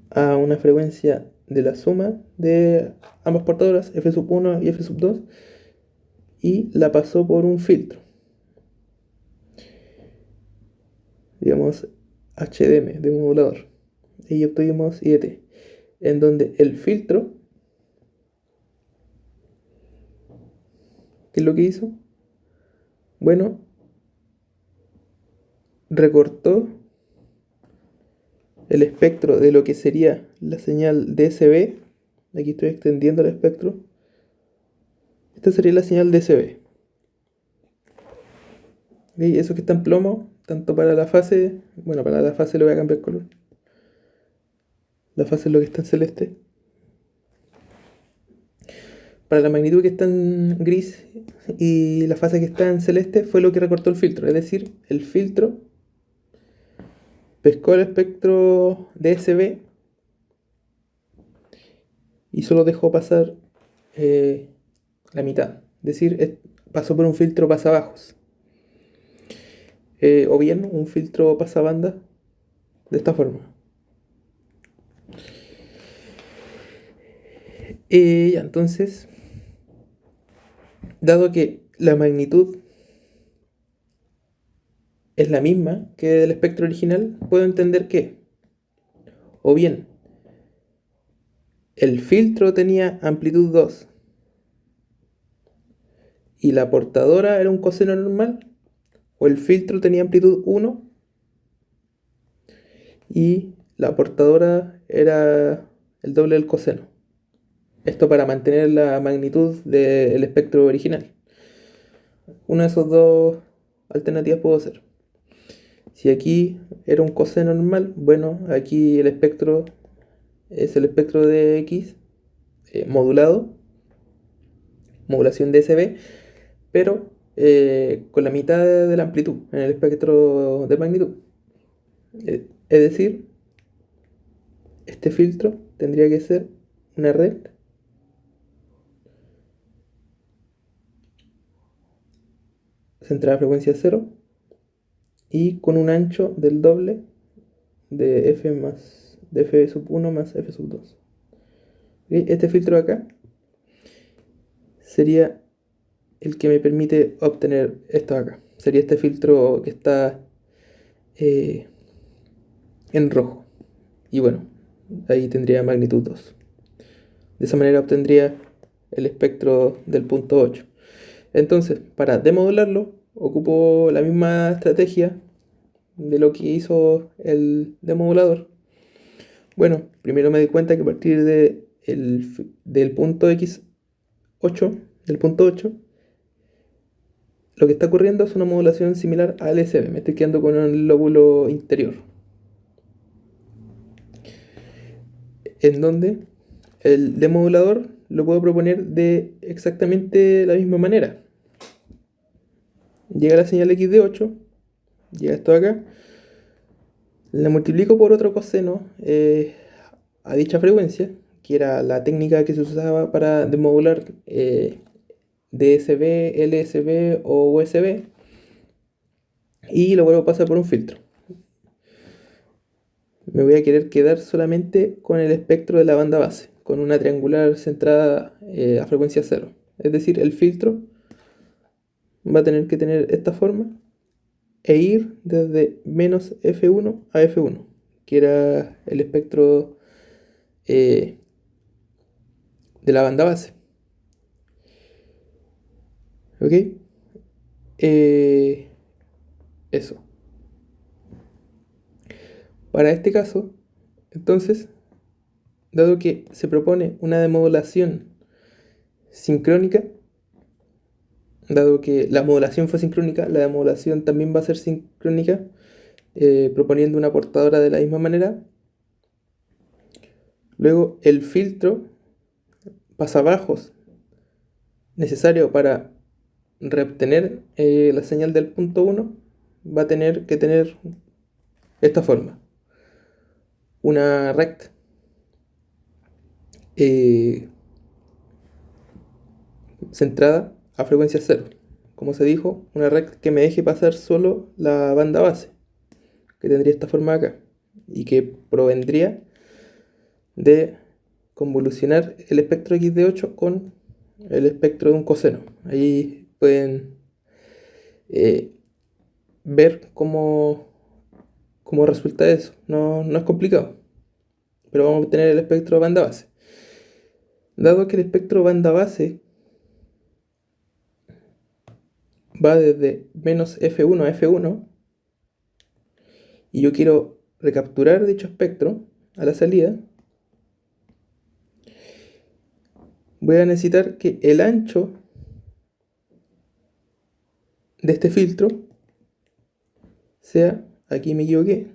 a una frecuencia de la suma de ambas portadoras, f sub 1 y f sub 2, y la pasó por un filtro, digamos HDM, de un modulador, y obtuvimos I de t, en donde el filtro, ¿qué es lo que hizo? Bueno, recortó el espectro de lo que sería la señal DSB. Aquí estoy extendiendo el espectro. Esta sería la señal DSB. ¿Okay? Eso que está en plomo, tanto para la fase, bueno, para la fase le voy a cambiar color. La fase es lo que está en celeste. Para la magnitud que está en gris y la fase que está en celeste fue lo que recortó el filtro. Es decir, el filtro pescó el espectro DSB y solo dejó pasar la mitad. Es decir, pasó por un filtro pasabajos. O bien un filtro pasabanda de esta forma. Ya, entonces, dado que la magnitud es la misma que del espectro original, puedo entender que o bien el filtro tenía amplitud 2 y la portadora era un coseno normal, o el filtro tenía amplitud 1 y la portadora era el doble del coseno. Esto para mantener la magnitud del espectro original. Una de esas dos alternativas puedo hacer. Si aquí era un coseno normal, bueno, aquí el espectro es el espectro de X modulado, modulación DSB, pero con la mitad de la amplitud en el espectro de magnitud. Es decir, este filtro tendría que ser una red centrada a frecuencia 0 y con un ancho del doble de f sub 1 más f sub 2. ¿Okay? Este filtro de acá sería el que me permite obtener esto de acá. Sería este filtro que está en rojo. Y bueno, ahí tendría magnitud 2. De esa manera obtendría el espectro del punto 8. Entonces, para demodularlo, ocupo la misma estrategia de lo que hizo el demodulador. Bueno, primero me di cuenta que a partir del punto X8, del punto 8, lo que está ocurriendo es una modulación similar a LSB. Me estoy quedando con el lóbulo interior, en donde el demodulador lo puedo proponer de exactamente la misma manera. Llega la señal X de 8, llega esto acá, la multiplico por otro coseno a dicha frecuencia, que era la técnica que se usaba para demodular DSB, LSB o USB, y lo vuelvo a pasar por un filtro. Me voy a querer quedar solamente con el espectro de la banda base, con una triangular centrada a frecuencia 0. Es decir, el filtro va a tener que tener esta forma e ir desde menos F1 a F1, que era el espectro de la banda base. ¿Ok? Eso. Para este caso, entonces, dado que se propone una demodulación sincrónica, dado que la modulación fue sincrónica, la demodulación también va a ser sincrónica, proponiendo una portadora de la misma manera. Luego el filtro pasabajos necesario para reobtener la señal del punto 1 va a tener que tener esta forma. Una rect centrada a frecuencia 0. Como se dijo, una rect que me deje pasar solo la banda base, que tendría esta forma acá, y que provendría de convolucionar el espectro X de 8 con el espectro de un coseno. Ahí pueden ver cómo resulta eso. No es complicado, pero vamos a obtener el espectro banda base. Dado que el espectro banda base va desde menos F1 a F1 y yo quiero recapturar dicho espectro a la salida, voy a necesitar que el ancho de este filtro sea, aquí me equivoqué,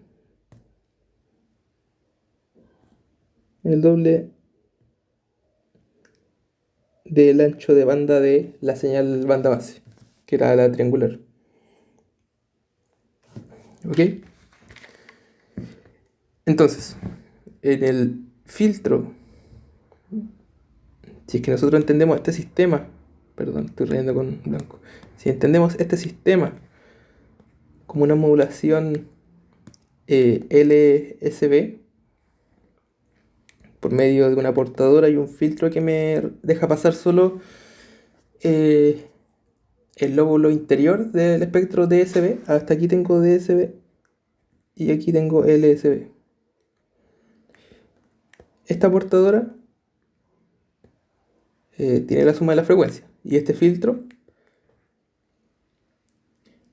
el doble del ancho de banda de la señal banda base, que era la triangular. ¿Ok? Entonces, en el filtro, si es que nosotros entendemos este sistema, perdón, estoy rayando con blanco, si entendemos este sistema como una modulación LSB por medio de una portadora y un filtro que me deja pasar solo el lóbulo interior del espectro DSB. Hasta aquí tengo DSB y aquí tengo LSB. Esta portadora tiene la suma de la frecuencia y este filtro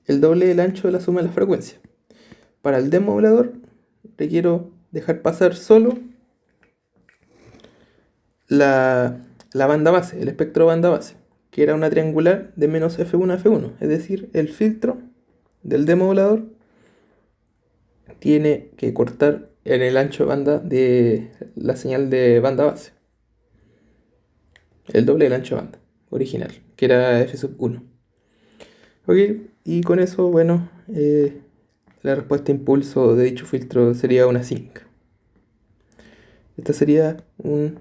el doble del ancho de la suma de la frecuencia. Para el demodulador requiero dejar pasar solo la banda base, el espectro banda base, que era una triangular de menos F1 a F1, es decir, el filtro del demodulador tiene que cortar en el ancho de banda de la señal de banda base, el doble del ancho de banda original, que era F sub 1. Ok, y con eso, bueno, la respuesta a impulso de dicho filtro sería una sync. Esta sería una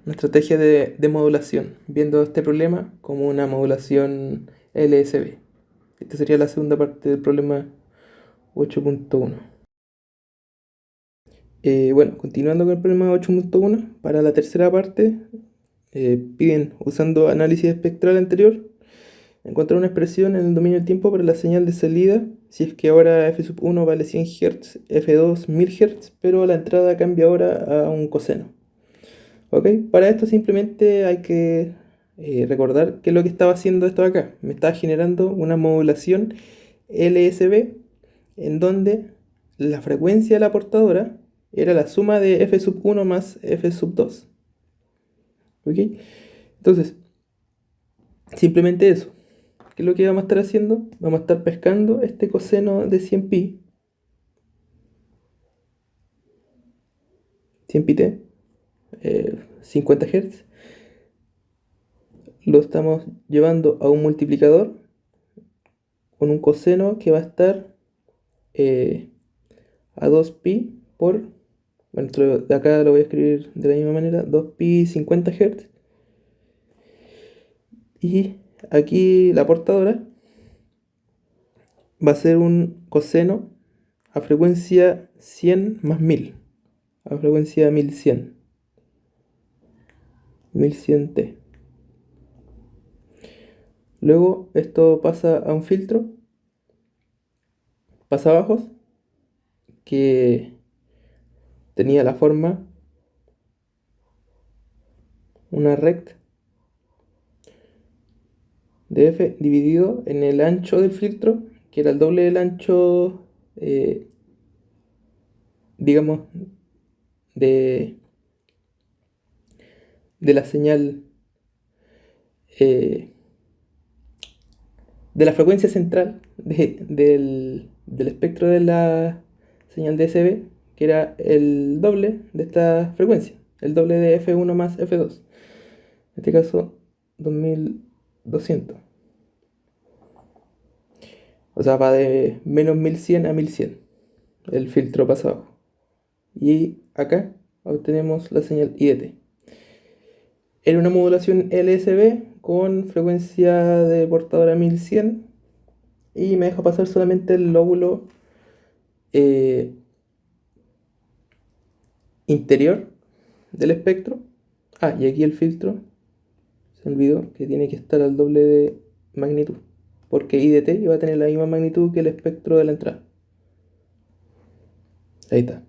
estrategia de modulación, viendo este problema como una modulación LSB. Esta sería la segunda parte del problema 8.1. Bueno, continuando con el problema 8.1, para la tercera parte piden, usando análisis espectral anterior, encontrar una expresión en el dominio del tiempo para la señal de salida, si es que ahora f sub 1 vale 100 Hz, f2 1000 Hz, pero la entrada cambia ahora a un coseno. ¿Ok? Para esto simplemente hay que recordar qué es lo que estaba haciendo esto de acá. Me estaba generando una modulación LSB en donde la frecuencia de la portadora era la suma de f sub 1 más f sub 2. ¿Ok? Entonces, simplemente eso. ¿Qué es lo que vamos a estar haciendo? Vamos a estar pescando este coseno de 100pi, 100pt, 50 Hz. Lo estamos llevando a un multiplicador con un coseno que va a estar a 2pi por, bueno, de acá lo voy a escribir de la misma manera, 2pi 50 Hz. Y aquí la portadora va a ser un coseno a frecuencia 100 más 1000, a frecuencia 1100, 1100t. Luego esto pasa a un filtro pasabajos que tenía la forma una rect de f dividido en el ancho del filtro, que era el doble del ancho, digamos, de, de la señal, eh, de la frecuencia central del espectro de la señal DSB, que era el doble de esta frecuencia, el doble de F1 más F2. En este caso, 2200. O sea, va de menos 1100 a 1100 el filtro pasado. Y acá obtenemos la señal IDT. Era una modulación LSB con frecuencia de portadora 1100 y me deja pasar solamente el lóbulo interior del espectro. Ah, y aquí el filtro, se olvidó que tiene que estar al doble de magnitud, porque IDT iba a tener la misma magnitud que el espectro de la entrada. Ahí está.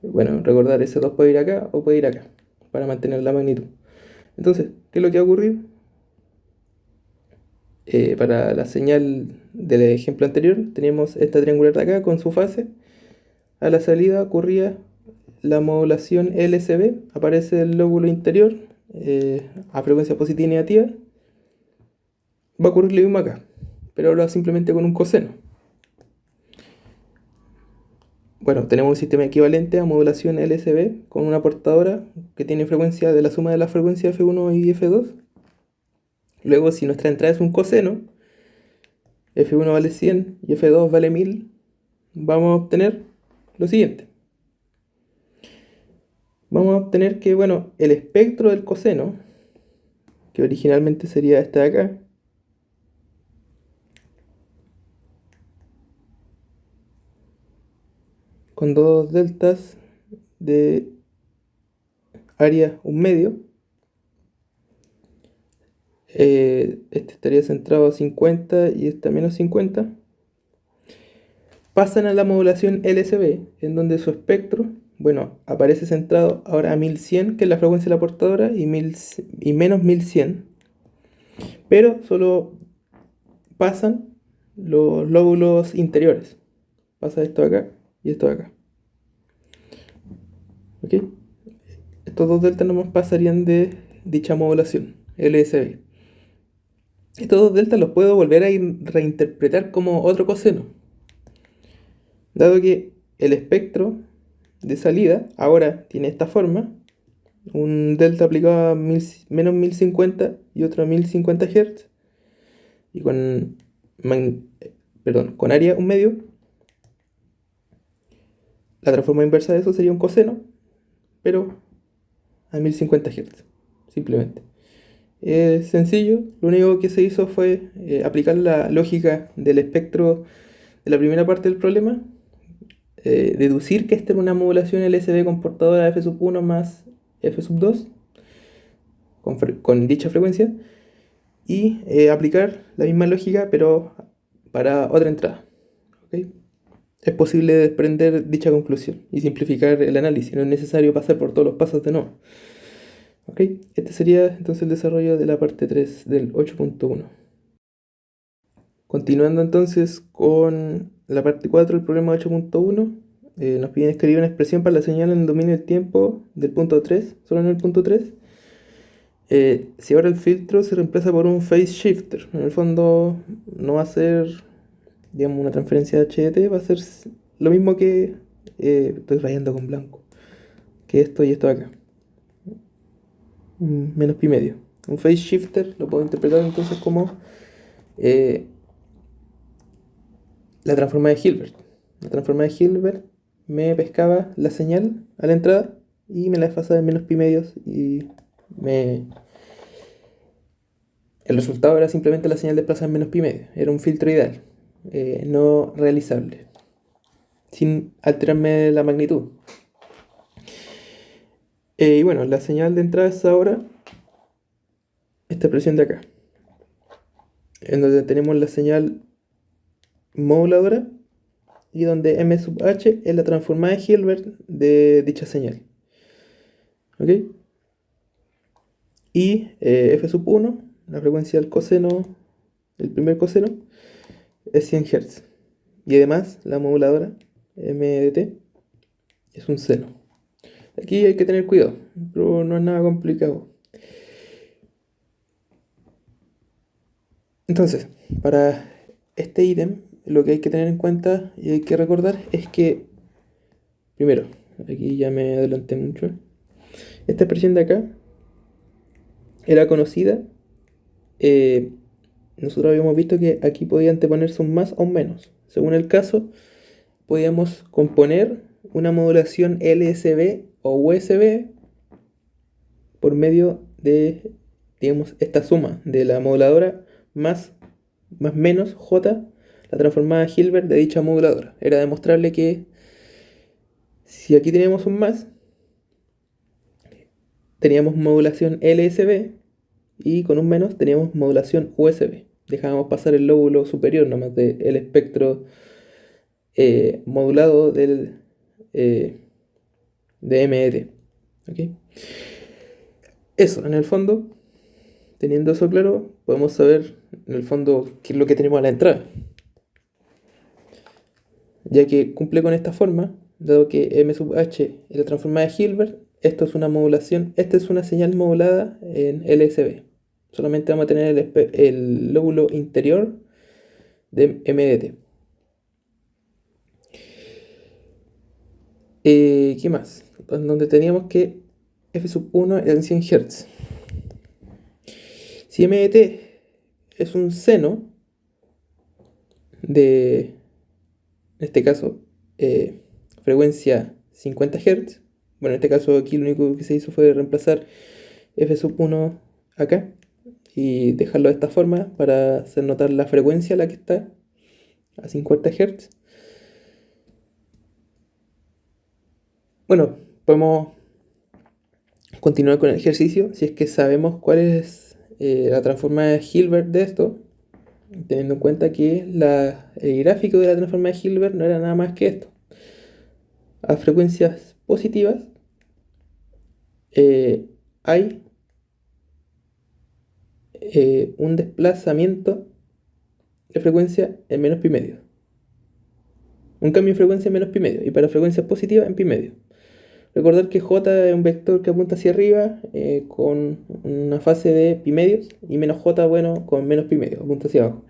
Bueno, recordar, ese 2 puede ir acá o puede ir acá para mantener la magnitud. Entonces, ¿qué es lo que va a ocurrir? Para la señal del ejemplo anterior, tenemos esta triangular de acá con su fase. A la salida ocurría la modulación LSB, aparece el lóbulo interior a frecuencia positiva y negativa. Va a ocurrir lo mismo acá, pero ahora simplemente con un coseno. Bueno, tenemos un sistema equivalente a modulación LSB con una portadora que tiene frecuencia de la suma de las frecuencias F1 y F2. Luego, si nuestra entrada es un coseno, F1 vale 100 y F2 vale 1000, vamos a obtener lo siguiente. Vamos a obtener que, bueno, el espectro del coseno, que originalmente sería este de acá, con dos deltas de área un medio, este estaría centrado a 50 y este a menos 50, pasan a la modulación LSB, en donde su espectro, bueno, aparece centrado ahora a 1100, que es la frecuencia de la portadora, y menos 1100, pero solo pasan los lóbulos interiores. Pasa esto acá y esto acá. ¿Ok? Estos dos deltas nomás pasarían de dicha modulación, LSB. Estos dos deltas los puedo volver a reinterpretar como otro coseno, dado que el espectro de salida ahora tiene esta forma, un delta aplicado a menos 1050 y otro a 1050 Hz, y con área un medio. La transforma inversa de eso sería un coseno, pero a 1050 Hz, simplemente. Es sencillo, lo único que se hizo fue aplicar la lógica del espectro de la primera parte del problema, deducir que esta era una modulación LSB comportadora f1 más f2 con dicha frecuencia, y aplicar la misma lógica pero para otra entrada. ¿Ok? Es posible desprender dicha conclusión y simplificar el análisis, no es necesario pasar por todos los pasos de nuevo. ¿Ok? Este sería entonces el desarrollo de la parte 3 del 8.1. Continuando entonces con la parte 4 del problema 8.1, nos piden escribir una expresión para la señal en el dominio del tiempo del punto 3, solo en el punto 3. Si ahora el filtro se reemplaza por un phase shifter, en el fondo no va a ser, digamos, una transferencia de HDT, va a ser lo mismo que, estoy rayando con blanco, que esto y esto de acá, menos pi medio. Un phase shifter lo puedo interpretar entonces como la transforma de Hilbert. La transforma de Hilbert me pescaba la señal a la entrada y me la desfasaba en menos pi medios, y el resultado era simplemente la señal desplazada en menos pi medio. Era un filtro ideal, no realizable, sin alterarme la magnitud. Y bueno, la señal de entrada es ahora esta expresión de acá, en donde tenemos la señal moduladora y donde m sub h es la transformada de Hilbert de dicha señal. ¿Ok? Y f sub 1, la frecuencia del coseno, el primer coseno, es 100 Hz. Y además la moduladora m de t es un seno. Aquí hay que tener cuidado, pero no es nada complicado. Entonces, para este ítem, lo que hay que tener en cuenta y hay que recordar es que, primero, aquí ya me adelanté mucho, esta expresión de acá era conocida. Nosotros habíamos visto que aquí podía anteponerse un más o un menos. Según el caso, podíamos componer una modulación LSB o USB por medio de, digamos, esta suma de la moduladora más menos J, la transformada Hilbert de dicha moduladora. Era demostrable que si aquí teníamos un más, teníamos modulación LSB, y con un menos teníamos modulación USB. Dejábamos pasar el lóbulo superior nomás del espectro modulado de MED. ¿Okay? Eso, en el fondo, teniendo eso claro, podemos saber en el fondo qué es lo que tenemos a la entrada. Ya que cumple con esta forma, dado que m sub h es la transformada de Hilbert, esto es una modulación, esta es una señal modulada en LSB. Solamente vamos a tener el lóbulo interior de MDT. ¿Qué más? Donde teníamos que f sub 1 era en 100 Hz. Si MDT es un seno de, en este caso, frecuencia 50 Hz, bueno, en este caso aquí lo único que se hizo fue reemplazar f sub 1 acá y dejarlo de esta forma para hacer notar la frecuencia a la que está, a 50 Hz. Bueno, podemos continuar con el ejercicio si es que sabemos cuál es la transformada de Hilbert de esto, teniendo en cuenta que el gráfico de la transformada de Hilbert no era nada más que esto. A frecuencias positivas hay un desplazamiento de frecuencia en menos pi medio. Un cambio de frecuencia en menos pi medio. Y para frecuencias positivas en pi medio. Recordar que J es un vector que apunta hacia arriba con una fase de pi medios. Y menos J, bueno, con menos pi medio, apunta hacia abajo.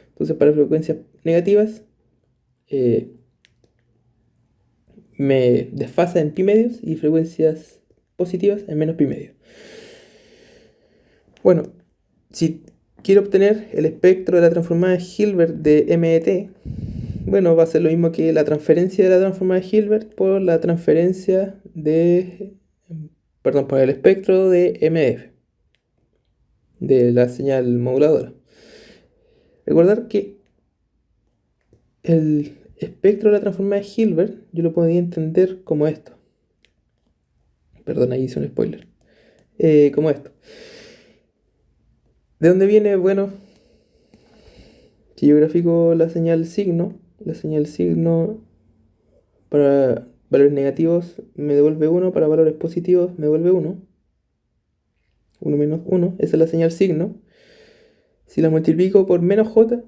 Entonces para frecuencias negativas me desfasa en pi medios y frecuencias positivas en menos pi medio. Bueno, si quiero obtener el espectro de la transformada de Hilbert de MET, bueno, va a ser lo mismo que la transferencia de la transformada de Hilbert por la transferencia de, perdón, por el espectro de MF, de la señal moduladora. Recordar que el espectro de la transformada de Hilbert yo lo podría entender como esto. Perdón, ahí hice un spoiler. Como esto. ¿De dónde viene? Bueno, si yo grafico la señal signo para valores negativos me devuelve 1, para valores positivos me devuelve 1. 1 menos 1, esa es la señal signo. Si la multiplico por menos j,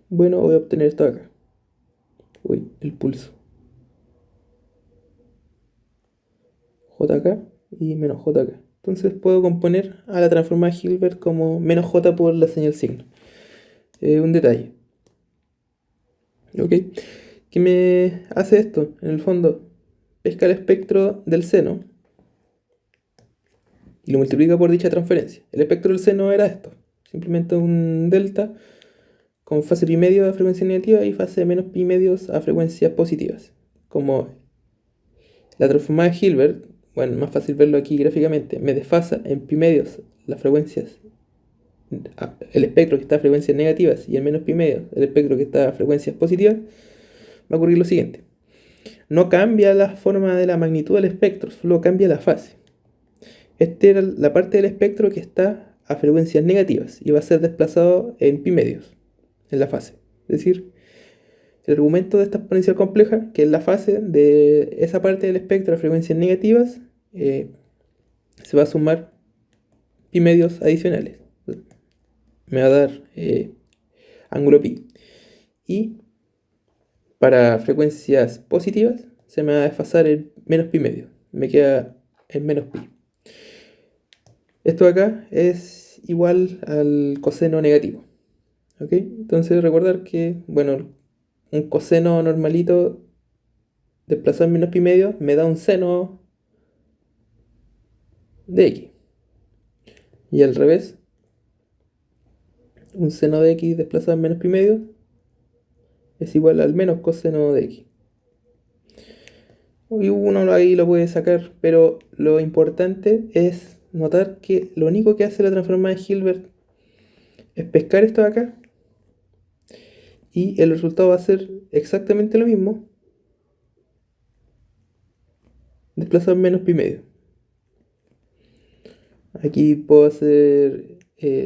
bueno, voy a obtener esto acá. Uy, el pulso. J acá y menos j acá. Entonces puedo componer a la transformada de Hilbert como menos j por la señal signo. Un detalle. ¿Ok? ¿Qué me hace esto? En el fondo, pesca el espectro del seno y lo multiplica por dicha transferencia. El espectro del seno era esto. Simplemente un delta con fase pi medio a frecuencia negativa y fase menos pi medios a frecuencias positivas. Como la transformada de Hilbert, bueno, más fácil verlo aquí gráficamente, me desfasa en pi medios las frecuencias, el espectro que está a frecuencias negativas y en menos pi medios el espectro que está a frecuencias positivas, va a ocurrir lo siguiente. No cambia la forma de la magnitud del espectro, solo cambia la fase. Esta era la parte del espectro que está a frecuencias negativas y va a ser desplazado en pi medios en la fase. Es decir, el argumento de esta exponencial compleja, que es la fase de esa parte del espectro a frecuencias negativas, se va a sumar pi medios adicionales. Me va a dar ángulo pi. Y para frecuencias positivas se me va a desfasar en menos pi medio. Me queda en menos pi. Esto de acá es igual al coseno negativo. ¿Ok? Entonces recordar que, bueno, un coseno normalito desplazado en menos pi medio me da un seno de x. Y al revés, un seno de x desplazado en menos pi medio es igual al menos coseno de x. Y uno ahí lo puede sacar, pero lo importante es notar que lo único que hace la transformada de Hilbert es pescar esto de acá y el resultado va a ser exactamente lo mismo desplazado en menos pi medio. Aquí puedo hacer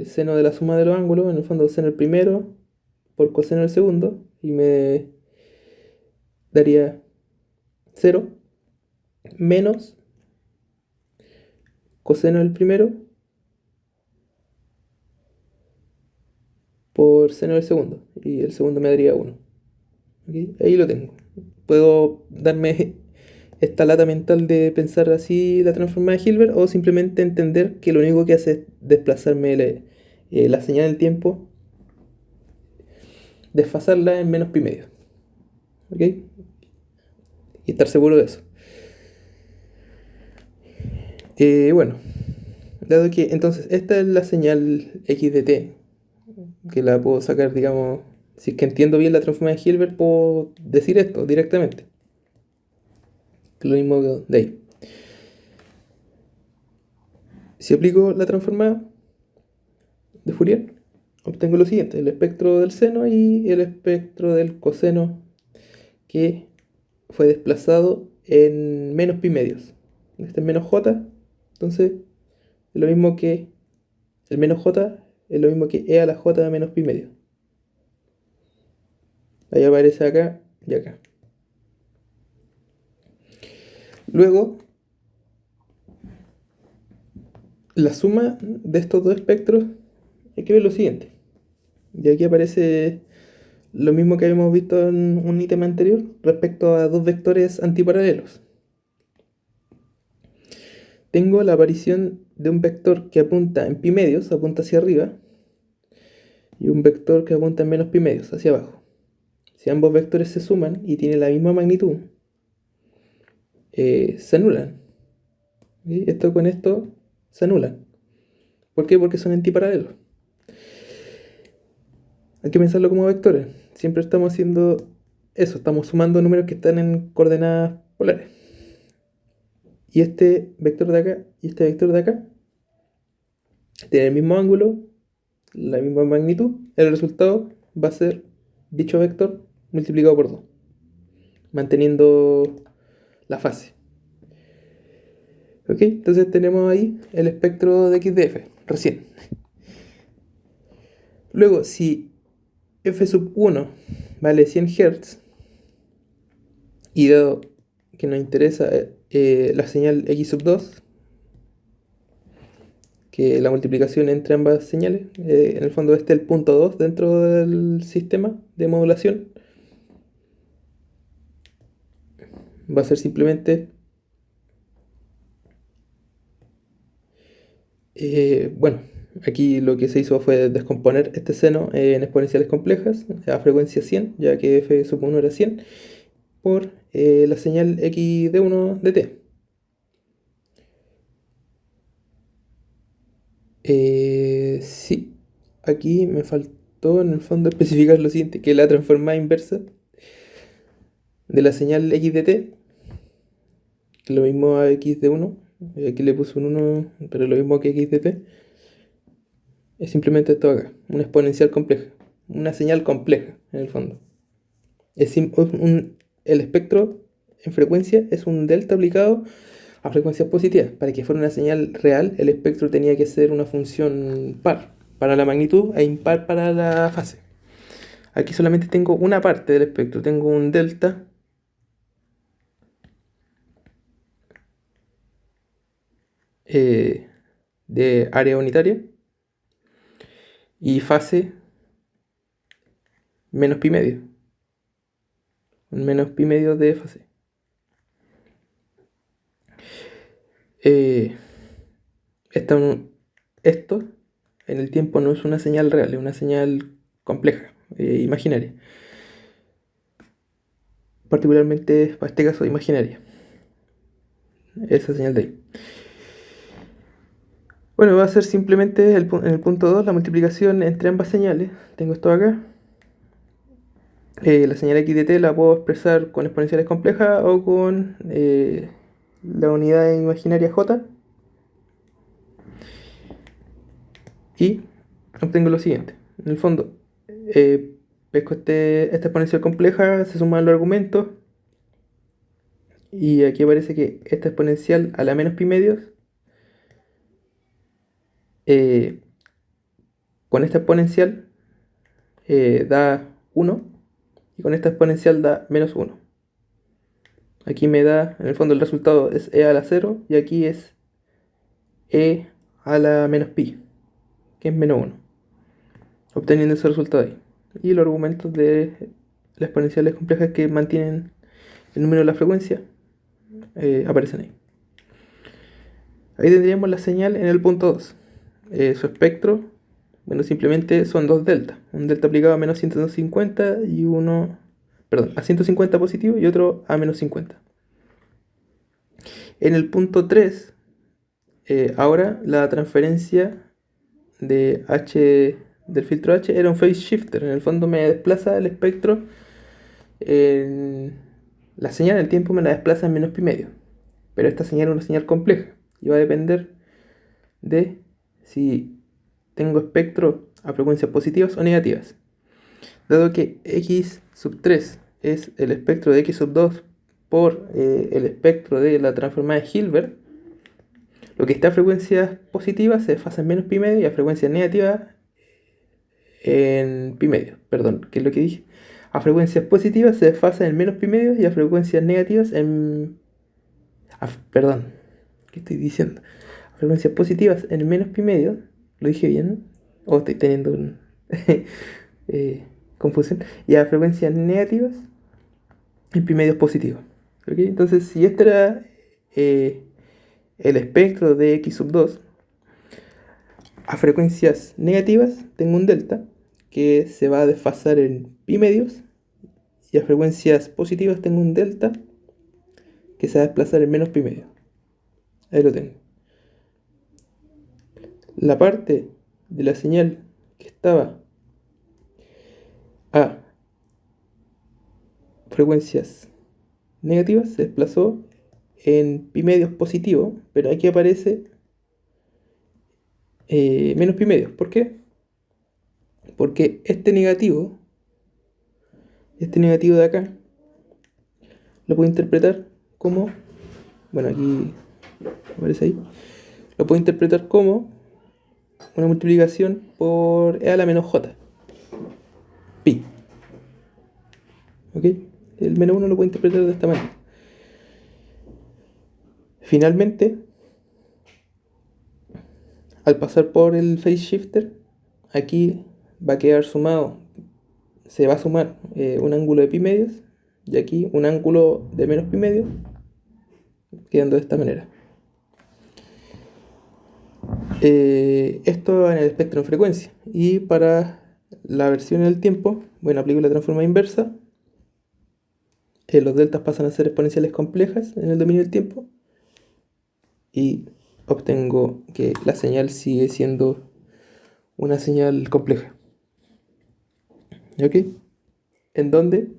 seno de la suma de los ángulos, en el fondo seno del primero por coseno del segundo y me daría 0 menos coseno del primero por seno del segundo y el segundo me daría 1. ¿Okay? Ahí lo tengo. Puedo darme esta lata mental de pensar así la transformada de Hilbert o simplemente entender que lo único que hace es desplazarme la señal del tiempo, desfasarla en menos pi medio. ¿Ok? Y estar seguro de eso. Bueno, dado que entonces esta es la señal x de t, que la puedo sacar, digamos, si es que entiendo bien la transformada de Hilbert, puedo decir esto directamente. Lo mismo de ahí. Si aplico la transformada de Fourier, obtengo lo siguiente: el espectro del seno y el espectro del coseno que fue desplazado en menos pi medios. Este es menos j, entonces es lo mismo que el menos j es lo mismo que e a la j menos pi medio. Ahí aparece acá y acá. Luego, la suma de estos dos espectros, hay que ver lo siguiente. Y aquí aparece lo mismo que habíamos visto en un ítem anterior respecto a dos vectores antiparalelos. Tengo la aparición de un vector que apunta en pi medios, apunta hacia arriba, y un vector que apunta en menos pi medios, hacia abajo. Si ambos vectores se suman y tienen la misma magnitud, se anulan. ¿Sí? Esto con esto se anulan. ¿Por qué? Porque son antiparalelos. Hay que pensarlo como vectores. Siempre estamos haciendo eso, estamos sumando números que están en coordenadas polares. Y este vector de acá y este vector de acá tienen el mismo ángulo, la misma magnitud. El resultado va a ser dicho vector multiplicado por 2, manteniendo la fase. ¿Ok? Entonces tenemos ahí el espectro de x de f, recién. Luego, si f sub 1 vale 100 Hz, y dado que nos interesa la señal x sub 2, que la multiplicación entre ambas señales, en el fondo este es el punto 2 dentro del sistema de modulación, va a ser simplemente bueno, aquí lo que se hizo fue descomponer este seno en exponenciales complejas a frecuencia 100, ya que f sub 1 era 100, por la señal x de 1 de t. Sí, aquí me faltó en el fondo especificar lo siguiente, que la transformada inversa de la señal x de t, que lo mismo a x de 1, aquí le puse un 1, pero lo mismo que x de t, es simplemente esto acá, una exponencial compleja, una señal compleja en el fondo. El espectro en frecuencia es un delta aplicado a frecuencias positivas. Para que fuera una señal real, el espectro tenía que ser una función par para la magnitud e impar para la fase. Aquí solamente tengo una parte del espectro, tengo un delta de área unitaria y fase menos pi medio. Un menos pi medio de fase. Esto en el tiempo no es una señal real, es una señal compleja, imaginaria. Particularmente para este caso imaginaria. Esa señal de ahí. Bueno, va a ser simplemente en el punto 2 la multiplicación entre ambas señales. Tengo esto acá. La señal x de t la puedo expresar con exponenciales complejas o con la unidad imaginaria j. Y obtengo lo siguiente. En el fondo, pesco esta exponencial compleja, se suman los argumentos. Y aquí aparece que esta exponencial a la menos pi medios, con esta exponencial da 1 y con esta exponencial da menos 1. Aquí me da, en el fondo el resultado es e a la 0 y aquí es e a la menos pi, que es menos 1, obteniendo ese resultado ahí. Y los argumentos de las exponenciales complejas que mantienen el número de la frecuencia aparecen ahí. Ahí tendríamos la señal en el punto 2. Su espectro, bueno, simplemente son dos deltas. Un delta aplicado a menos 150 y uno, perdón, a 150 positivo y otro a menos 50. En el punto 3, ahora la transferencia de H del filtro H era un phase shifter. En el fondo me desplaza el espectro, la señal en el tiempo me la desplaza en menos pi medio. Pero esta señal es una señal compleja y va a depender de si tengo espectro a frecuencias positivas o negativas. Dado que x sub 3 es el espectro de x sub 2 por el espectro de la transformada de Hilbert, Lo que está a frecuencias positivas se desfasa en menos pi medio y a frecuencias negativas en pi medio. Perdón, ¿qué es lo que dije? A frecuencias positivas se desfasa en menos pi medio y a frecuencias negativas en... perdón, ¿qué estoy diciendo? A frecuencias positivas en menos pi medio. ¿Lo dije bien? ¿O estoy teniendo un... confusión? Y a frecuencias negativas en pi medio es positivo. ¿Ok? Entonces, si este era el espectro de x sub 2, a frecuencias negativas tengo un delta que se va a desfasar en pi medios, y a frecuencias positivas tengo un delta que se va a desplazar en menos pi medio. Ahí lo tengo. La parte de la señal que estaba a frecuencias negativas se desplazó en pi medios positivo, pero aquí aparece menos pi medios. ¿Por qué? Porque este negativo de acá, lo puedo interpretar como, bueno, aquí aparece ahí, lo puedo interpretar como una multiplicación por e a la menos j, pi. ¿Ok? El menos 1 lo puedo interpretar de esta manera. Finalmente, al pasar por el phase shifter, aquí va a quedar sumado, se va a sumar un ángulo de pi medios y aquí un ángulo de menos pi medios, quedando de esta manera. Esto en el espectro en frecuencia. Y para la versión en el tiempo, bueno, aplico la transforma inversa. Los deltas pasan a ser exponenciales complejas en el dominio del tiempo. Y obtengo que la señal sigue siendo una señal compleja. ¿Ok? En donde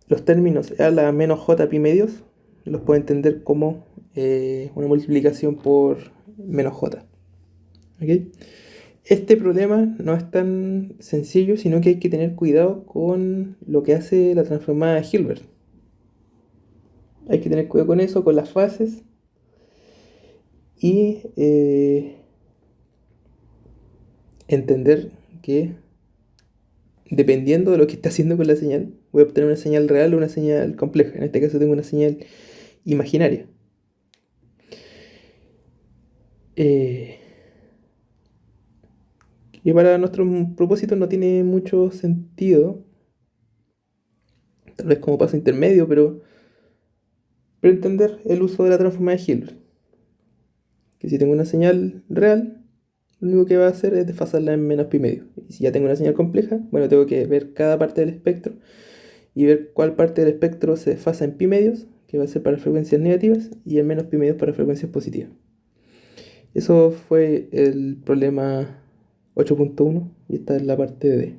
los términos e a la menos j pi medios los puedo entender como una multiplicación por menos j. ¿Ok? Este problema no es tan sencillo, sino que hay que tener cuidado con lo que hace la transformada de Hilbert. Hay que tener cuidado con eso, con las fases y entender que dependiendo de lo que está haciendo con la señal, voy a obtener una señal real o una señal compleja. En este caso tengo una señal imaginaria. Y para nuestros propósitos no tiene mucho sentido, tal vez como paso intermedio, pero entender el uso de la transformada de Hilbert. Que si tengo una señal real, lo único que va a hacer es desfasarla en menos pi medio. Y si ya tengo una señal compleja, bueno, tengo que ver cada parte del espectro y ver cuál parte del espectro se desfasa en pi medios, que va a ser para frecuencias negativas, y en menos pi medios para frecuencias positivas. Eso fue el problema 8.1 y esta es la parte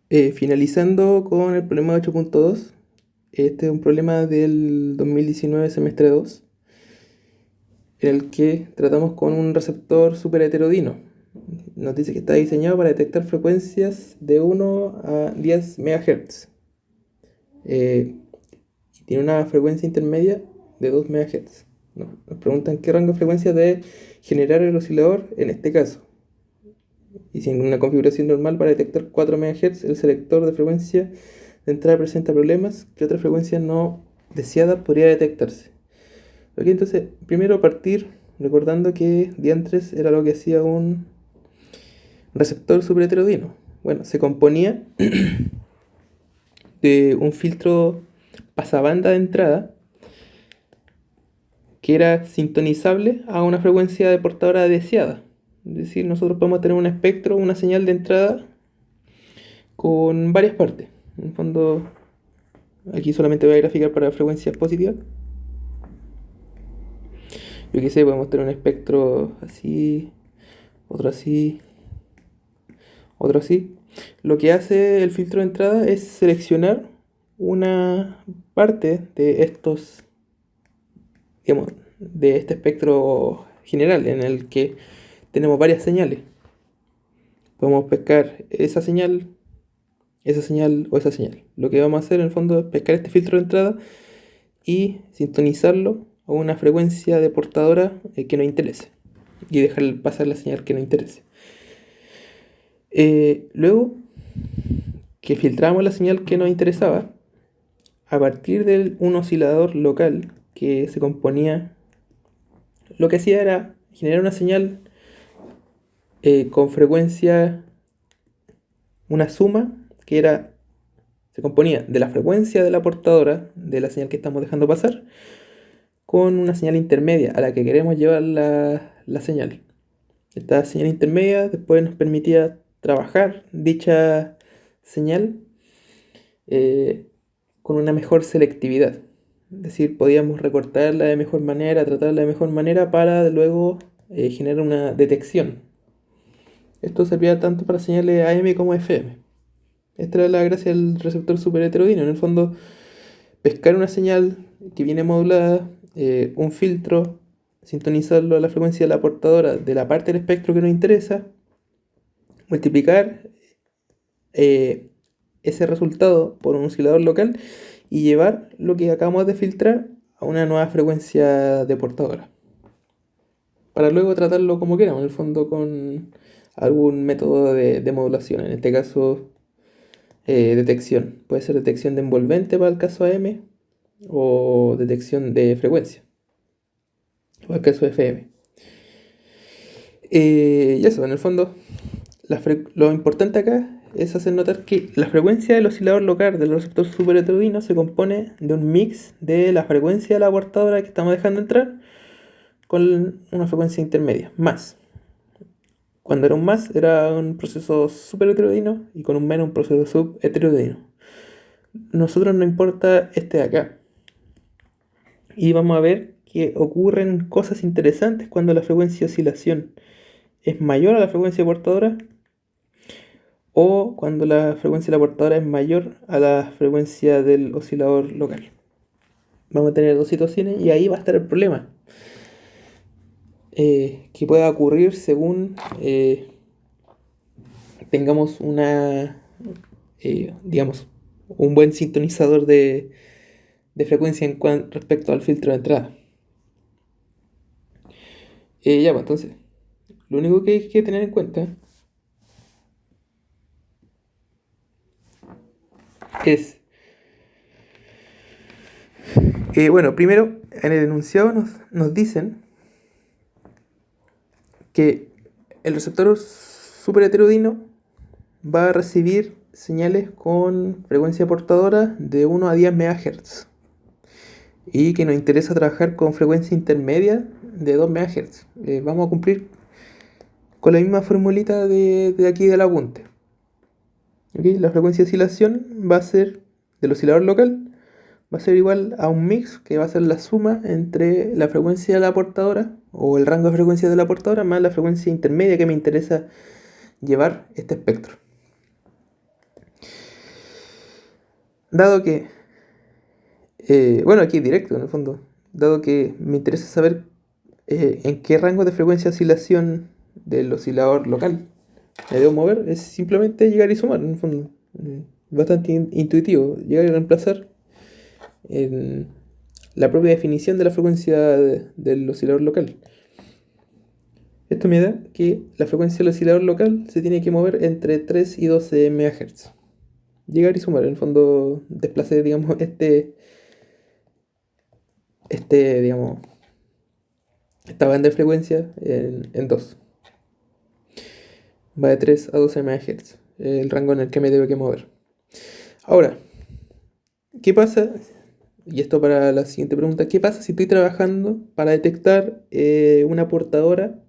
D. Finalizando con el problema 8.2, este es un problema del 2019 semestre 2, en el que tratamos con un receptor super heterodino. Nos dice que está diseñado para detectar frecuencias de 1 a 10 MHz. Y tiene una frecuencia intermedia de 2 MHz. Nos preguntan qué rango de frecuencia debe generar el oscilador en este caso. Y si en una configuración normal para detectar 4 MHz, el selector de frecuencia de entrada presenta problemas, ¿qué otra frecuencia no deseada podría detectarse? Ok, entonces, primero partir recordando que diantres era lo que hacía un receptor super heterodino. Bueno, se componía de un filtro pasabanda de entrada que era sintonizable a una frecuencia de portadora deseada. Es decir, nosotros podemos tener un espectro, una señal de entrada con varias partes. En el fondo, aquí solamente voy a graficar para frecuencias positivas. Yo qué sé, podemos tener un espectro así, otro así, otro así. Lo que hace el filtro de entrada es seleccionar una parte de estos, digamos, de este espectro general en el que tenemos varias señales. Podemos pescar esa señal o esa señal. Lo que vamos a hacer en el fondo es pescar este filtro de entrada y sintonizarlo a una frecuencia de portadora que nos interese y dejar pasar la señal que nos interese. Luego que filtramos la señal que nos interesaba, a partir de un oscilador local que se componía, lo que hacía era generar una señal con frecuencia, una suma que se componía de la frecuencia de la portadora de la señal que estamos dejando pasar con una señal intermedia a la que queremos llevar la señal. Esta señal intermedia después nos permitía trabajar dicha señal con una mejor selectividad. Es decir, podíamos recortarla de mejor manera, tratarla de mejor manera para luego generar una detección. Esto servía tanto para señales AM como FM. Esta era la gracia del receptor super heterodyno. En el fondo, pescar una señal que viene modulada, un filtro, sintonizarlo a la frecuencia de la portadora de la parte del espectro que nos interesa, multiplicar ese resultado por un oscilador local y llevar lo que acabamos de filtrar a una nueva frecuencia de portadora. Para luego tratarlo como queramos, en el fondo con algún método de modulación, en este caso detección. Puede ser detección de envolvente para el caso AM o detección de frecuencia para el caso FM. Y eso, en el fondo, lo importante acá es hacer notar que la frecuencia del oscilador local del receptor super heterodyno se compone de un mix de la frecuencia de la portadora que estamos dejando entrar con una frecuencia intermedia, más. Cuando era un más, era un proceso super heterodyno y con un menos, un proceso sub heterodyno. Nosotros no importa este de acá. Y vamos a ver que ocurren cosas interesantes cuando la frecuencia de oscilación es mayor a la frecuencia portadora o cuando la frecuencia de la portadora es mayor a la frecuencia del oscilador local. Vamos a tener dos situaciones y ahí va a estar el problema. Que pueda ocurrir según tengamos digamos, un buen sintonizador de frecuencia respecto al filtro de entrada. Ya, pues entonces, lo único que hay que tener en cuenta es, bueno, primero en el enunciado nos dicen que el receptor super heterodyno va a recibir señales con frecuencia portadora de 1 a 10 MHz y que nos interesa trabajar con frecuencia intermedia de 2 MHz. Vamos a cumplir con la misma formulita de aquí del apunte. ¿Okay? La frecuencia de oscilación va a ser del oscilador local, va a ser igual a un mix que va a ser la suma entre la frecuencia de la portadora o el rango de frecuencia de la portadora más la frecuencia intermedia que me interesa llevar este espectro. Dado que, bueno, aquí directo en el fondo, dado que me interesa saber en qué rango de frecuencia de oscilación del oscilador local me debo mover, es simplemente llegar y sumar, en el fondo. Bastante intuitivo, llegar y reemplazar en la propia definición de la frecuencia del oscilador local. Esto me da que la frecuencia del oscilador local se tiene que mover entre 3 y 12 MHz. Llegar y sumar, en el fondo desplacé, digamos, digamos, esta banda de frecuencia en 2. Va de 3 a 12 MHz, el rango en el que me debo que mover. Ahora, ¿qué pasa? Y esto para la siguiente pregunta, ¿qué pasa si estoy trabajando para detectar una portadora,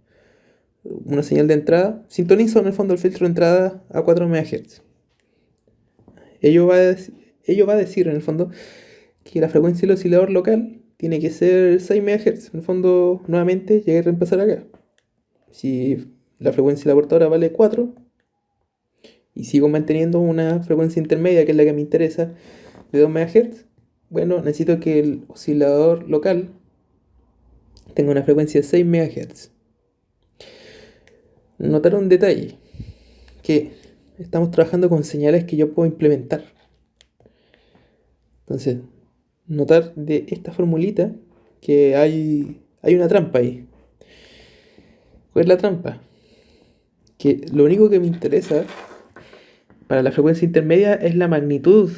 una señal de entrada? Sintonizo en el fondo el filtro de entrada a 4 MHz. Ello va a decir en el fondo que la frecuencia del oscilador local tiene que ser 6 MHz. En el fondo, nuevamente, llegué a reemplazar acá. Si la frecuencia de la portadora vale 4 y sigo manteniendo una frecuencia intermedia que es la que me interesa de 2 MHz, bueno, necesito que el oscilador local tenga una frecuencia de 6 MHz. Notar un detalle, que estamos trabajando con señales que yo puedo implementar. Entonces, notar de esta formulita que hay una trampa ahí. ¿Cuál es la trampa? Que lo único que me interesa para la frecuencia intermedia es la magnitud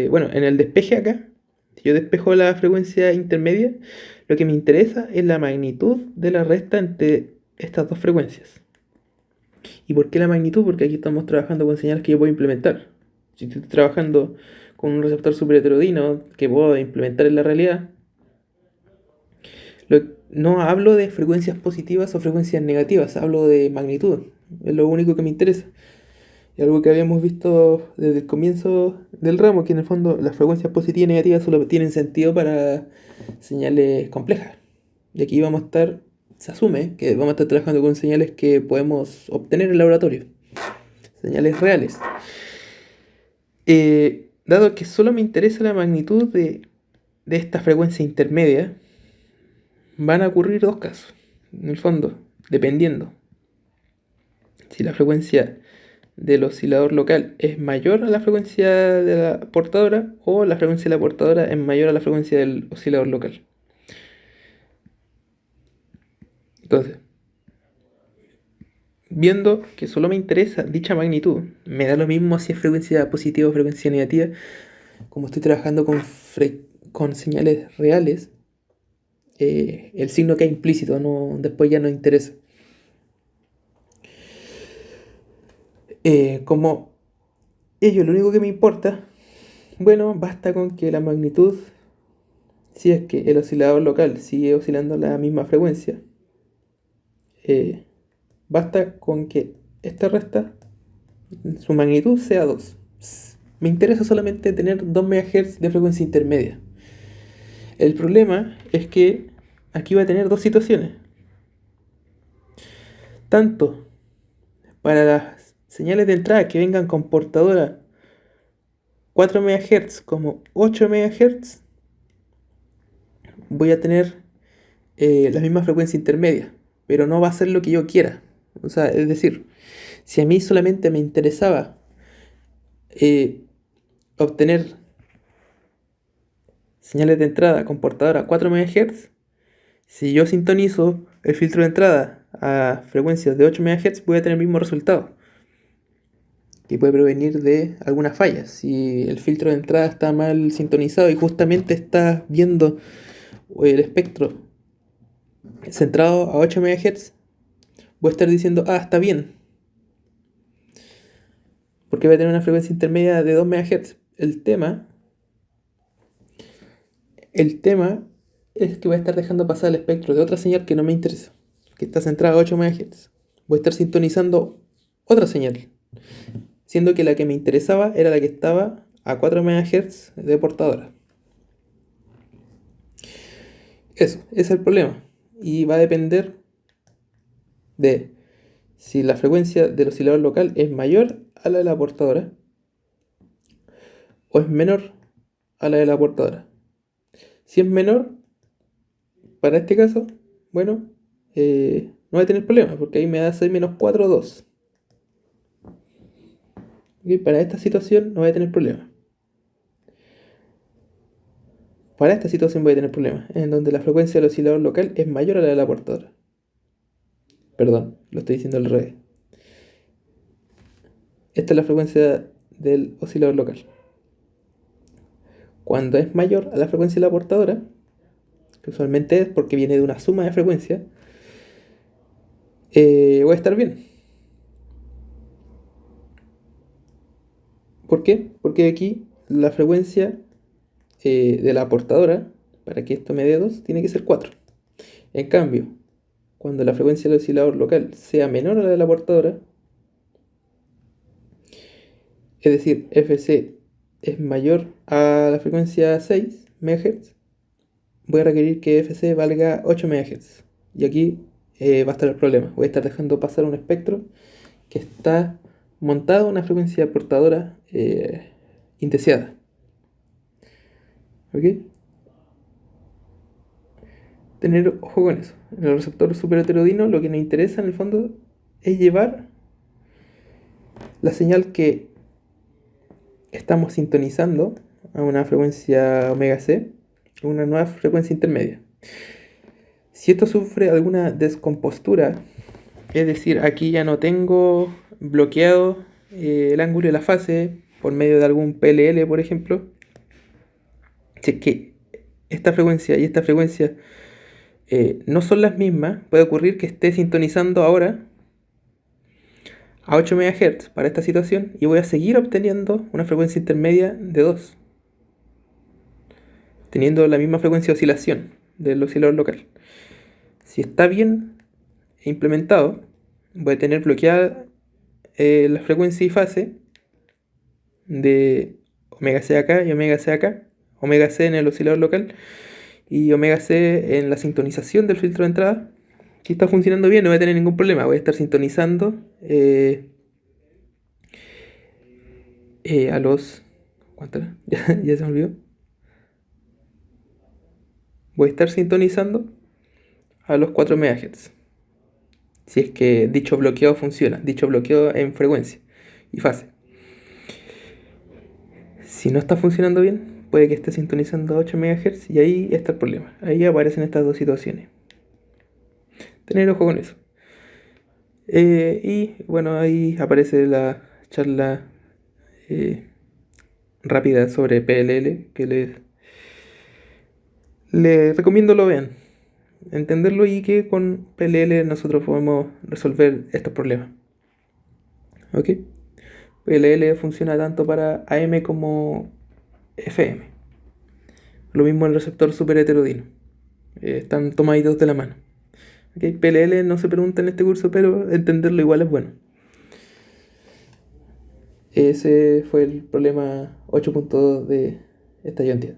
bueno, en el despeje acá, si yo despejo la frecuencia intermedia, lo que me interesa es la magnitud de la resta entre estas dos frecuencias. ¿Y por qué la magnitud? Porque aquí estamos trabajando con señales que yo puedo implementar. Si estoy trabajando con un receptor super heterodino que puedo implementar en la realidad, no hablo de frecuencias positivas o frecuencias negativas, hablo de magnitud. Es lo único que me interesa. Y algo que habíamos visto desde el comienzo del ramo, que en el fondo las frecuencias positivas y negativas solo tienen sentido para señales complejas. Y aquí vamos a estar, se asume que vamos a estar trabajando con señales que podemos obtener en el laboratorio. Señales reales. Dado que solo me interesa la magnitud de esta frecuencia intermedia, van a ocurrir dos casos. En el fondo, dependiendo. Si la frecuencia del oscilador local es mayor a la frecuencia de la portadora o la frecuencia de la portadora es mayor a la frecuencia del oscilador local. Entonces, viendo que solo me interesa dicha magnitud, me da lo mismo si es frecuencia positiva o frecuencia negativa, como estoy trabajando con señales reales, el signo queda implícito, después ya no interesa. Como ello lo único que me importa, bueno, basta con que la magnitud, si es que el oscilador local sigue oscilando a la misma frecuencia, basta con que esta resta, su magnitud sea 2. Me interesa solamente tener 2 MHz de frecuencia intermedia. El problema es que aquí va a tener dos situaciones. Tanto para las señales de entrada que vengan con portadora 4 MHz como 8 MHz, voy a tener la misma frecuencia intermedia, pero no va a ser lo que yo quiera. O sea, es decir, si a mí solamente me interesaba obtener señales de entrada con portadora 4 MHz, si yo sintonizo el filtro de entrada a frecuencias de 8 MHz, voy a tener el mismo resultado, que puede provenir de algunas fallas. Si el filtro de entrada está mal sintonizado y justamente está viendo el espectro centrado a 8 MHz, voy a estar diciendo, está bien, porque voy a tener una frecuencia intermedia de 2 MHz. El tema es que voy a estar dejando pasar el espectro de otra señal que no me interesa, que está centrada a 8 MHz. Voy a estar sintonizando otra señal, siendo que la que me interesaba era la que estaba a 4 MHz de portadora. Ese es el problema. Y va a depender de si la frecuencia del oscilador local es mayor a la de la portadora o es menor a la de la portadora. Si es menor, para este caso, bueno, no voy a tener problema, porque ahí me da 6 menos 4, 2. ¿Okay? Para esta situación no voy a tener problema. Para esta situación voy a tener problemas, en donde la frecuencia del oscilador local es mayor a la de la portadora. Perdón, lo estoy diciendo al revés. Esta es la frecuencia del oscilador local. Cuando es mayor a la frecuencia de la portadora, que usualmente es porque viene de una suma de frecuencias, voy a estar bien. ¿Por qué? Porque aquí la frecuencia de la portadora, para que esto me dé 2, tiene que ser 4. En cambio, cuando la frecuencia del oscilador local sea menor a la de la portadora, es decir, Fc es mayor a la frecuencia 6 MHz, voy a requerir que Fc valga 8 MHz. Y aquí va a estar el problema. Voy a estar dejando pasar un espectro que está montado a una frecuencia portadora indeseada. ¿Ok? Tener ojo con eso. En el receptor super heterodino lo que nos interesa en el fondo es llevar la señal que estamos sintonizando a una frecuencia omega C, una nueva frecuencia intermedia. Si esto sufre alguna descompostura, es decir, aquí ya no tengo bloqueado el ángulo de la fase por medio de algún PLL, por ejemplo, si es que esta frecuencia y esta frecuencia no son las mismas, puede ocurrir que esté sintonizando ahora a 8 MHz para esta situación y voy a seguir obteniendo una frecuencia intermedia de 2, teniendo la misma frecuencia de oscilación del oscilador local. Si está bien implementado, voy a tener bloqueada la frecuencia y fase de omega C acá y omega C acá, omega C en el oscilador local y omega C en la sintonización del filtro de entrada. Si está funcionando bien, no voy a tener ningún problema. Voy a estar sintonizando a los... ¿Cuánto era? Ya se me olvidó. Voy a estar sintonizando a los 4 MHz. Si es que dicho bloqueo funciona, dicho bloqueo en frecuencia y fase. Si no está funcionando bien, puede que esté sintonizando a 8 MHz y ahí está el problema. Ahí aparecen estas dos situaciones. Tener ojo con eso. Y bueno, ahí aparece la charla rápida sobre PLL que les recomiendo lo vean. Entenderlo y que con PLL nosotros podemos resolver estos problemas. ¿Ok? PLL funciona tanto para AM como FM. Lo mismo el receptor super heterodino. Están tomaditos de la mano. ¿Okay? PLL no se pregunta en este curso, pero entenderlo igual es bueno. Ese fue el problema 8.2 de esta ayuntía.